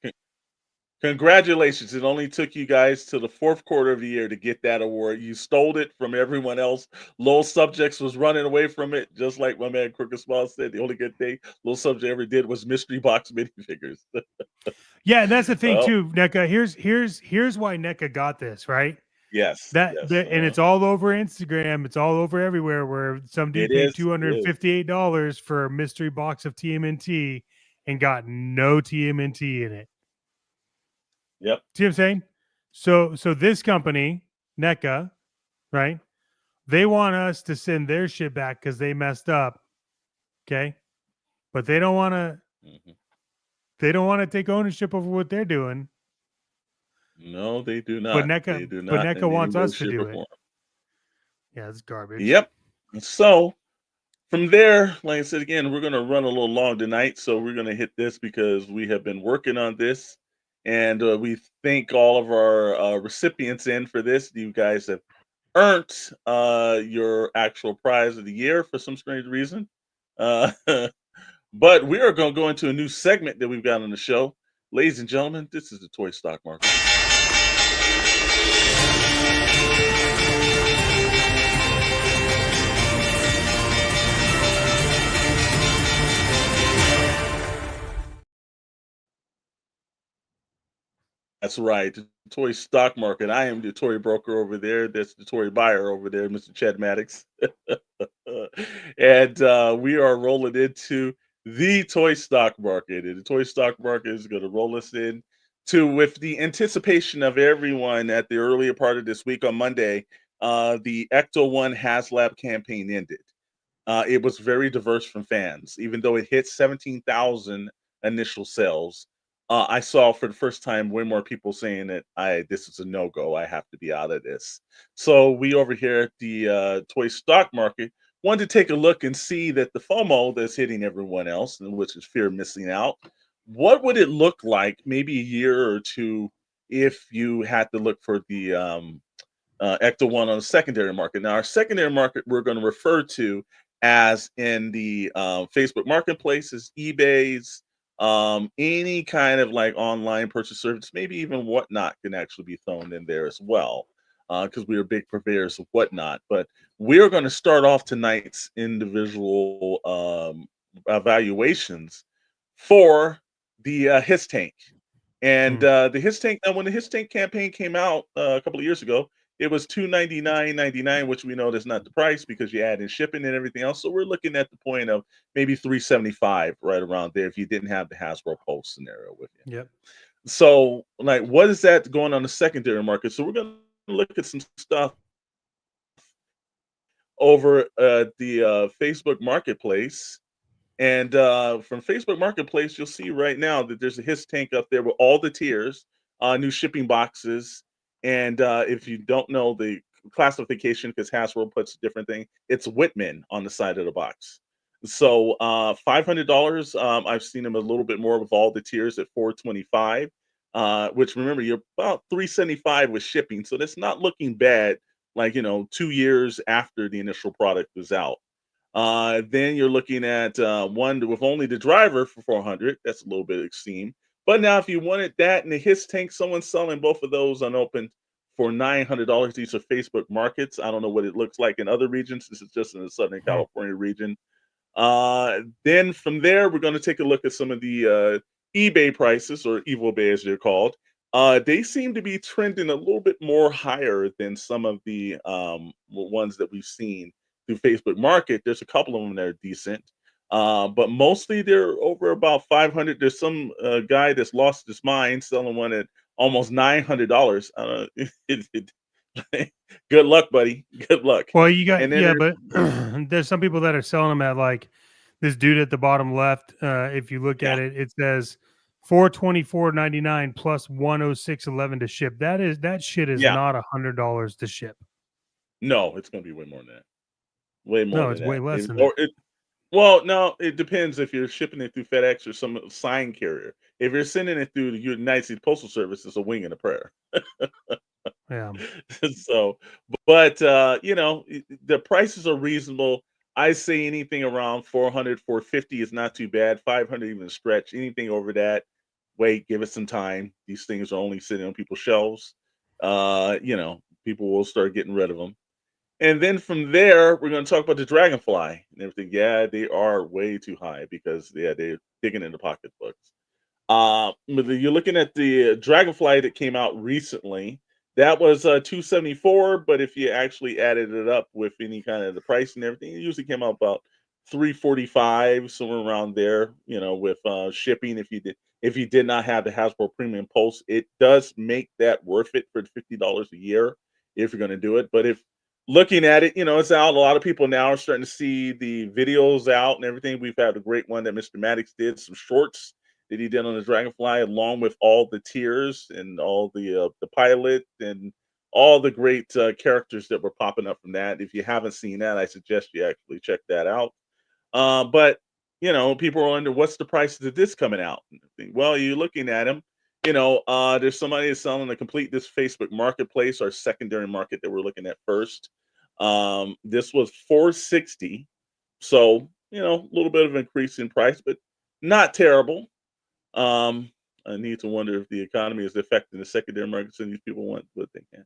Congratulations. It only took you guys to the fourth quarter of the year to get that award. You stole it from everyone else. Little Subjects was running away from it, just like my man Crooked Small said. The only good thing Little Subject ever did was mystery box minifigures. Yeah, and that's the thing Well, too, NECA. Here's why NECA got this, right? yes, yes. And it's all over Instagram. It's all over everywhere. Where some dude It paid is. It is. $258 for a mystery box of TMNT and got no TMNT in it. Yep. See what I'm saying? So this company, NECA, right? They want us to send their shit back because they messed up. Okay, but they don't want to. Mhm. They don't want to take ownership over what they're doing. No, they do But not. They NECA, do but not NECA in any wants way, us to shape, or do it. form. Yeah, it's garbage. Yep. So from there, like I said again, we're gonna run a little long tonight, so we're gonna hit this because we have been working on this, and we thank all of our recipients in for this. You guys have earned your actual prize of the year for some strange reason. Uh, but we are going to go into a new segment that we've got on the show. Ladies and gentlemen, this is the toy stock market. That's right, the toy stock market. I am the toy broker over there. That's the toy buyer over there, Mr. Chet Maddox. And we are rolling into the toy stock market. And the toy stock market is going to roll us in to with the anticipation of everyone at the earlier part of this week on Monday. The Ecto One HasLab campaign ended. It was very diverse from fans, even though it hit 17,000 initial sales. I saw for the first time way more people saying that this is a no go. I have to be out of this. So we over here at the toy stock market wanted to take a look and see that the FOMO that's hitting everyone else, and which is fear of missing out. What would it look like maybe a year or two if you had to look for the Ecto One on the secondary market? Now, our secondary market we're going to refer to as in the Facebook marketplaces, eBay's, any kind of like online purchase service, maybe even Whatnot can actually be thrown in there as well, because we are big purveyors of Whatnot. But we're going to start off tonight's individual evaluations for the His Tank. And the His Tank, now when the His Tank campaign came out a couple of years ago, it was $299.99, which we know that's not the price because you add in shipping and everything else. So we're looking at the point of maybe 375 right around there if you didn't have the Hasbro Pulse scenario with you. Yep. So, like, what is that going on the secondary market? So we're going to look at some stuff over the Facebook Marketplace. And from Facebook Marketplace, you'll see right now that there's a His Tank up there with all the tiers, new shipping boxes. And if you don't know the classification, because Hasbro puts a different thing, it's Whitman on the side of the box. So $500. I've seen them a little bit more with all the tiers at 425. Which remember you're about 375 with shipping, so that's not looking bad. Like 2 years after the initial product was out. Then you're looking at one with only the driver for 400. That's a little bit extreme. But now, if you wanted that and the His Tank, someone's selling both of those unopened for $900. These are Facebook markets. I don't know what it looks like in other regions. This is just in the Southern Hmm. California region. Then from there, we're going to take a look at some of the eBay prices, or Evil Bay as they're called. They seem to be trending a little bit more higher than some of the ones that we've seen through Facebook Market. There's a couple of them that are decent, but mostly they're over about 500. There's some guy that's lost his mind selling one at almost $900. Good luck, buddy. Good luck. Well, you got And then there's but there's some people that are selling them at like this dude at the bottom left. If you look yeah, at it, it says 424.99 plus 106.11 to ship. That shit is yeah. not $100 to ship. No, it's going to be way more than that. Way more No, than it's way that. less than that. Well, no, it depends if you're shipping it through FedEx or some sign carrier. If you're sending it through the United States Postal Service, it's a wing and a prayer. Yeah. So, but the prices are reasonable. I say anything around 400, 450 is not too bad. 500 even stretch. Anything over that, wait, give it some time. These things are only sitting on people's shelves. People will start getting rid of them. And then from there, we're going to talk about the dragonfly and everything. Yeah, they are way too high because they're digging into pocketbooks. But you're looking at the Dragonfly that came out recently. That was 274, but if you actually added it up with any kind of the price and everything, it usually came out about 345, somewhere around there. With shipping, if you did not have the Hasbro Premium Pulse, it does make that worth it for $50 a year if you're going to do it. But if looking at it, it's out. A lot of people now are starting to see the videos out and everything. We've had a great one that Mr. Maddox did, some shorts that he did on the Dragonfly, along with all the tiers and all the pilot and all the great characters that were popping up from that. If you haven't seen that, I suggest you actually check that out. But people are wondering what's the price of this coming out. Well, you're looking at them. There's somebody that's selling a complete this Facebook Marketplace, our secondary market that we're looking at first. This was 460, so a little bit of increase in price, but not terrible. I need to wonder if the economy is affecting the secondary markets and these people want what they can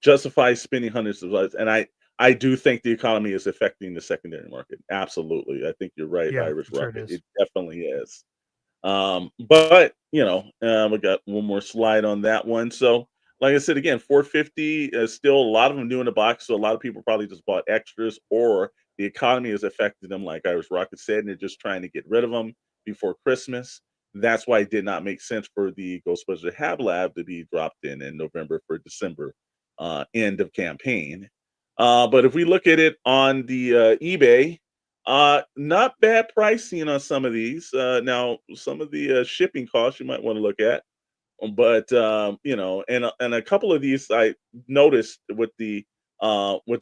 justify spending hundreds of dollars. And I do think the economy is affecting the secondary market. Absolutely. I think you're right, Yeah, Irish sure it Rocket. is. It definitely is. But we got one more slide on that one. So like I said again, 450 is still a lot of them new in the box. So a lot of people probably just bought extras, or the economy has affected them, like Irish Rocket said, and they're just trying to get rid of them before Christmas. That's why it did not make sense for the Ghostbusters Hab Lab to be dropped in November for December end of campaign. But if we look at it on the eBay, not bad pricing on some of these. Now, some of the shipping costs you might want to look at, but and a couple of these I noticed with the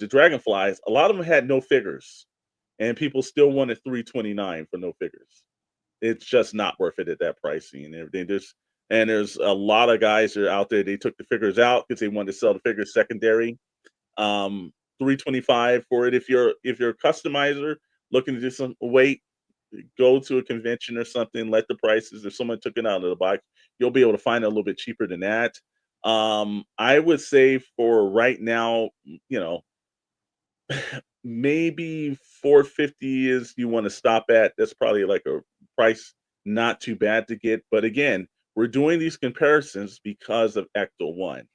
dragonflies, a lot of them had no figures, and people still wanted 329 for no figures. It's just not worth it at that pricing and everything. There's a lot of guys that are out there. They took the figures out because they wanted to sell the figures secondary. 325 for it. If you're a customizer looking to do some wait, go to a convention or something, let the prices, if someone took it out of the box, you'll be able to find it a little bit cheaper than that. I would say for right now, maybe 450 is you want to stop at. That's probably like a price not too bad to get. But again, we're doing these comparisons because of Ecto 1.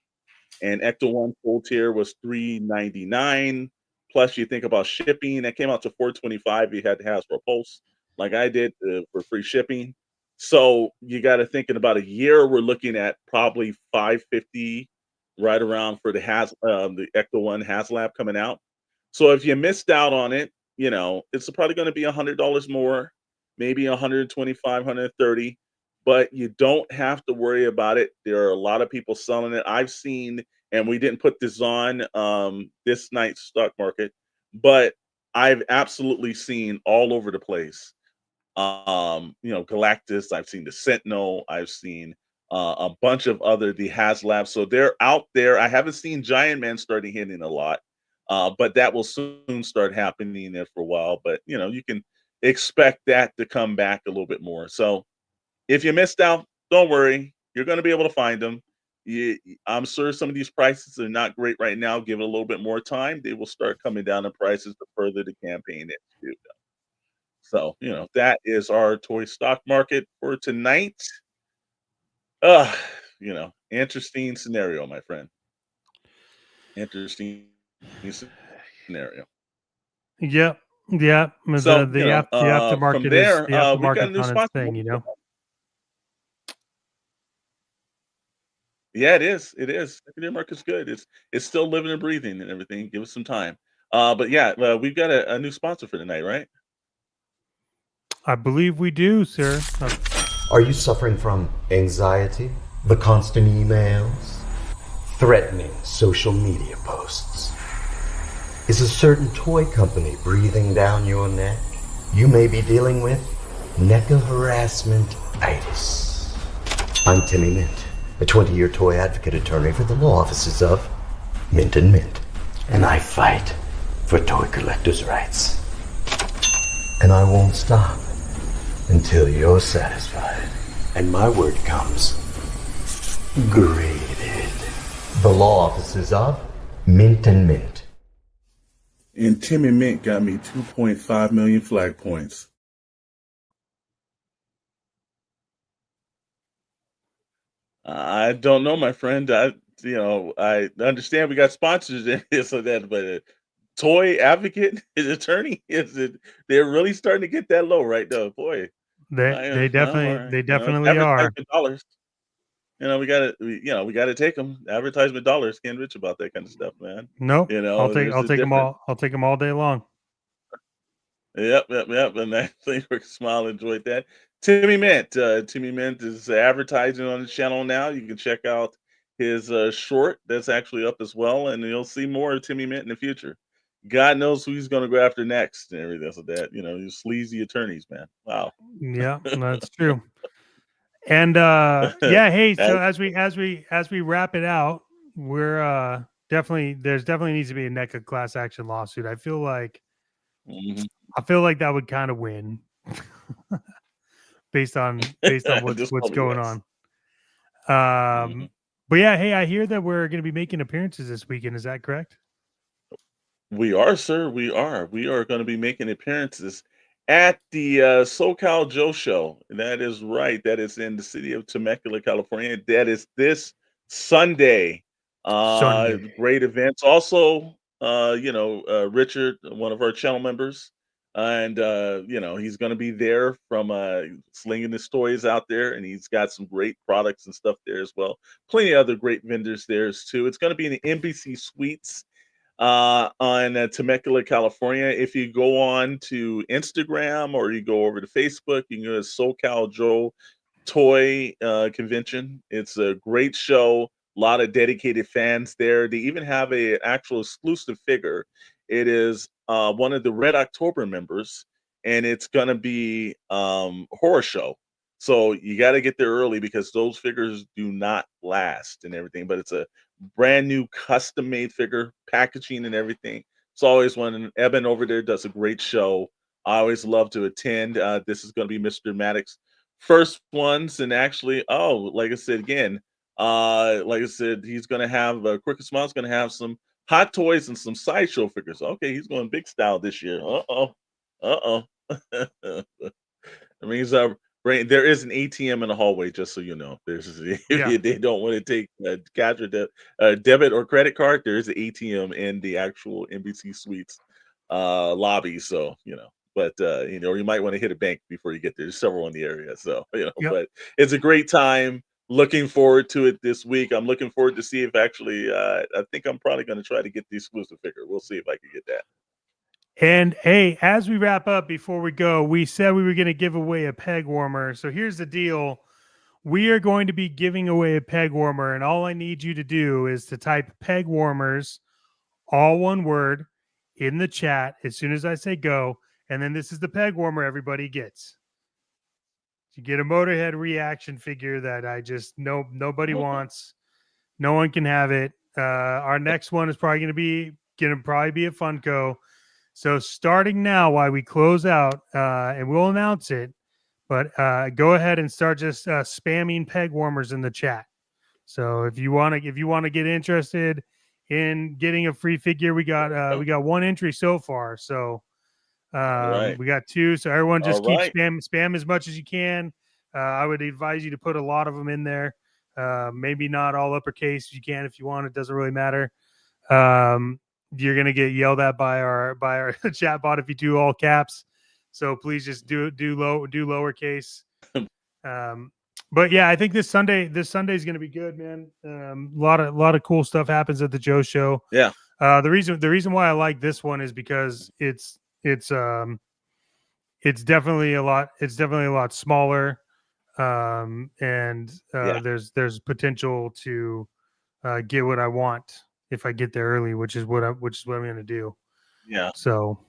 And Ecto 1 full tier was 399. Plus, you think about shipping, that came out to 425. You had to have for Pulse, like I did, for free shipping. So you got to think in about a year, we're looking at probably 550, right around for the Ecto 1 HasLab coming out. So if you missed out on it, it's probably going to be $100 more, maybe 125, 130, but you don't have to worry about it. There are a lot of people selling it. I've seen, and we didn't put this on this night's stock market, but I've absolutely seen all over the place. Galactus, I've seen the Sentinel, I've seen a bunch of other the HasLab. So they're out there. I haven't seen Giant Man starting hitting a lot. But that will soon start happening there for a while. But you can expect that to come back a little bit more. So if you missed out, don't worry. You're going to be able to find them. I'm sure some of these prices are not great right now. Give it a little bit more time. They will start coming down in prices the further the campaign is. So, that is our toy stock market for tonight. Uh, interesting scenario, my friend. Interesting scenario. Yep. Yeah. So, The from aftermarket is there, the we've got a aftermarket's new on its sponsor. thing, Yeah, it is. It is. Secondary market's good. It's still living and breathing and everything. Give us some time. But yeah, we've got a new sponsor for tonight, right? I believe we do, sir. Are you suffering from anxiety, the constant emails, threatening social media posts? Is a certain toy company breathing down your neck? you may be dealing with NECA harassment-itis. I'm Timmy Mint, a 20-year toy advocate attorney for the law offices of Mint and Mint. And I fight for toy collectors' rights. And I won't stop until you're satisfied. And my word comes graded. The law offices of Mint and Mint. And Timmy Mint got me 2.5 million flag points. I don't know, my friend. I understand we got sponsors in this or that, but toy advocate, his attorney, they're really starting to get that low right now, boy. They definitely are. Advertisement dollars. We gotta take them. Advertisement dollars. Can't bitch about that kind of stuff, man. Nope. I'll take them all. I'll take them all day long. Yep. And actually, Smile enjoyed that. Timmy Mint. Timmy Mint is advertising on the channel now. You can check out his short that's actually up as well, and you'll see more of Timmy Mint in the future. God knows who he's going to go after next and everything else like that. These sleazy attorneys, man. Wow. Yeah, that's true. And yeah, hey, so as we wrap it out, we're definitely needs to be a NECA class action lawsuit. I feel like that would kind of win based on what's going on. But yeah, hey, I hear that we're going to be making appearances this weekend. Is that correct? We are, sir. We are. We are going to be making appearances at the SoCal Joe Show. That is right. That is in the city of Temecula, California. That is this Sunday. Great events. Also, Richard, one of our channel members, and he's going to be there from slinging his toys out there, and he's got some great products and stuff there as well. Plenty of other great vendors there too. It's going to be in the NBC Suites on Temecula, California. If you go on to Instagram or you go over to Facebook, you can go to SoCal Joe Toy Convention. It's a great show. A lot of dedicated fans there. They even have an actual exclusive figure. It is one of the Red October members, and it's going to be horror show. So you got to get there early because those figures do not last and everything. But it's a brand new custom made figure, packaging and everything. It's always one. Eben over there does a great show. I always love to attend. This is going to be Mr. Maddox first ones, and actually, like I said again, he's going to have Crooked Smile's going to have some hot toys and some sideshow figures. Okay, he's going big style this year. That means there is an ATM in the hallway, just so you know. If they don't want to take cash or debit or credit card, there is an ATM in the actual NBC Suites lobby. So but you might want to hit a bank before you get there. There's several in the area, so But it's a great time. Looking forward to it this week. I'm looking forward to see if actually I think I'm probably going to try to get the exclusive figure. We'll see if I can get that. And hey, as we wrap up, before we go, we said we were going to give away a peg warmer. So here's the deal. We are going to be giving away a peg warmer, and all I need you to do is to type Pegwarmers, all one word, in the chat as soon as I say go. And then this is the peg warmer everybody gets. You get a Motorhead reaction figure that nobody wants. No one can have it. Our next one is probably going to be a Funko. So starting now, while we close out, and we'll announce it, but go ahead and start just spamming peg warmers in the chat. So if you want to get interested in getting a free figure, we got one entry so far. So we got two. So everyone just keep spam as much as you can. I would advise you to put a lot of them in there. Maybe not all uppercase. You can if you want. It doesn't really matter. You're gonna get yelled at by our chat bot if you do all caps. So please just do lowercase. But yeah, I think this Sunday is gonna be good, man. A lot of cool stuff happens at the Joe Show. Yeah. The reason why I like this one is because it's definitely a lot smaller. There's potential to get what I want if I get there early, which is what I'm going to do. Yeah. So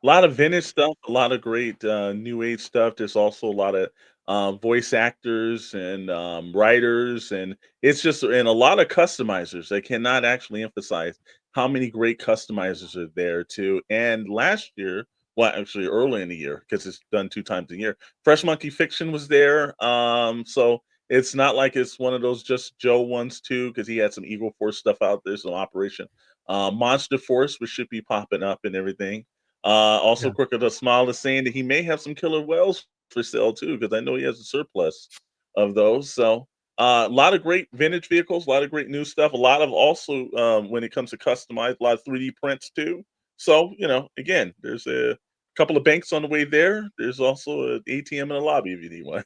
lot of vintage stuff, a lot of great new age stuff. There's also a lot of voice actors and writers, and it's just and a lot of customizers. I cannot actually emphasize how many great customizers are there too. And last year, well, actually early in the year, because it's done 2 times a year, Fresh Monkey Fiction was there. So it's not like it's one of those just Joe ones too, because he had some Eagle Force stuff out there, some Operation Monster Force, which should be popping up and everything. Also, Yeah. Crooked the Smile is saying that he may have some killer whales for sale too, because I know he has a surplus of those. So a lot of great vintage vehicles, a lot of great new stuff, a lot of also when it comes to customized, a lot of 3D prints too. So again, there's a couple of banks on the way there. There's also an ATM in the lobby if you need one.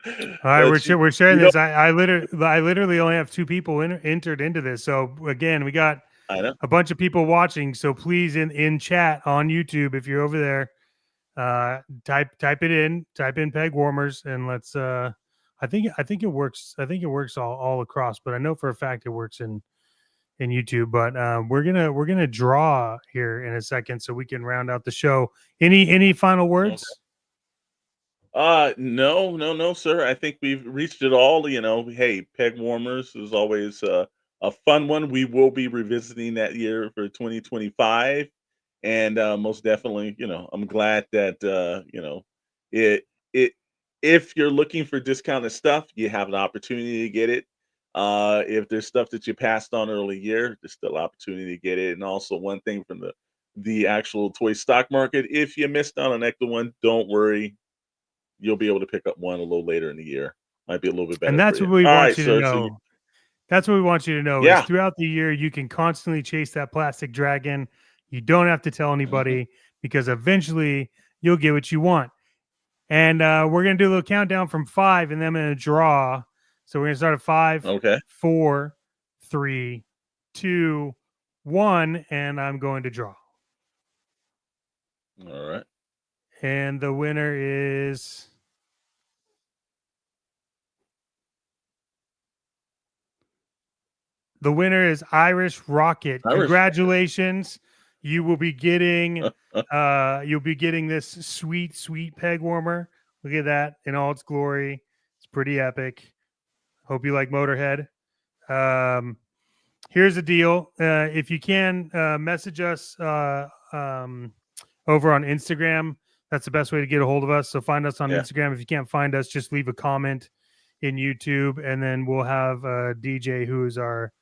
All right, But we're sharing this. I literally only have 2 people entered into this. So again, we got I know. a bunch of people watching. So please in chat on YouTube, if you're over there, type it in, type in Pegwarmers, and let's. I think it works. I think it works all across, but I know for a fact it works in YouTube. But we're gonna draw here in a second so we can round out the show. Any final words? Okay. No, sir. I think we've reached it all. Hey, Pegwarmers is always a fun one. We will be revisiting that year for 2025, and most definitely, I'm glad that it it if you're looking for discounted stuff, you have an opportunity to get it. If there's stuff that you passed on early year, there's still opportunity to get it. And also, one thing from the actual toy stock market, if you missed out on an extra one, don't worry, you'll be able to pick up one a little later in the year. Might be a little bit better. And that's for what you. we All want right, you to sir. know. That's what we want you to know is Yeah. throughout the year, you can constantly chase that plastic dragon. You don't have to tell anybody because eventually you'll get what you want. And we're going to do a little countdown from 5 and then I'm going to draw. So we're going to start at 5, Okay. 4, 3, 2, 1, and I'm going to draw. All right. And the winner is Irish Rocket. Congratulations. You will be getting this sweet peg warmer. Look at that in all its glory. It's pretty epic. Hope you like Motorhead. Here's the deal. If you can message us over on Instagram, that's the best way to get a hold of us. So find us on Instagram. If you can't find us, just leave a comment in YouTube, and then we'll have DJ who is our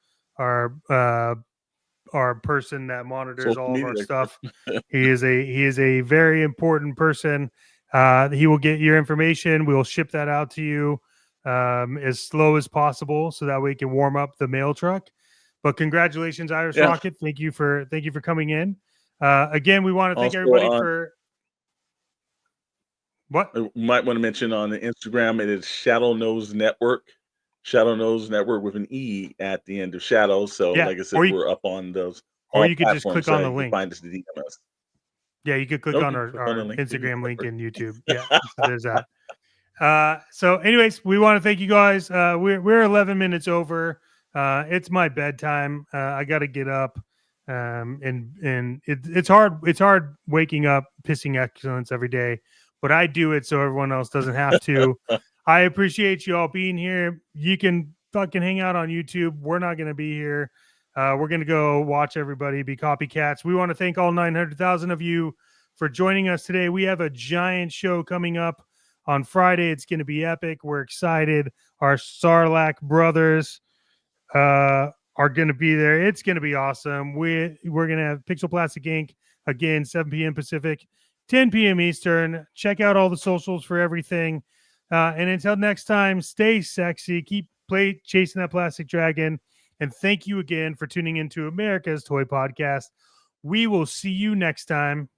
person that monitors all of our stuff. He is a very important person. He will get your information. We'll ship that out to you as slow as possible, so that way you can warm up the mail truck. But congratulations, Irish Rocket. Thank you for coming in. Again, we want to thank everybody for what I might want to mention on the Instagram. It is Shadow Nose Network. Shadow Nose Network with an E at the end of Shadow. So, like I said, we're up on those. Or you could just click on the link. Find us the DMS. Yeah, you could click on our Instagram link in YouTube. Yeah, so there's that. So, anyways, we want to thank you guys. We're 11 minutes over. It's my bedtime. I got to get up. And it's hard. It's hard waking up, pissing excellence every day, but I do it so everyone else doesn't have to. I appreciate you all being here. You can fucking hang out on YouTube. We're not going to be here. We're going to go watch everybody be copycats. We want to thank all 900,000 of you for joining us today. We have a giant show coming up on Friday. It's going to be epic. We're excited. Our Sarlacc brothers are going to be there. It's going to be awesome. We're going to have Pixel Plastic Inc. again, 7 p.m. Pacific, 10 p.m. Eastern. Check out all the socials for everything. And until next time, stay sexy. Keep chasing that plastic dragon. And thank you again for tuning into America's Toy Podcast. We will see you next time.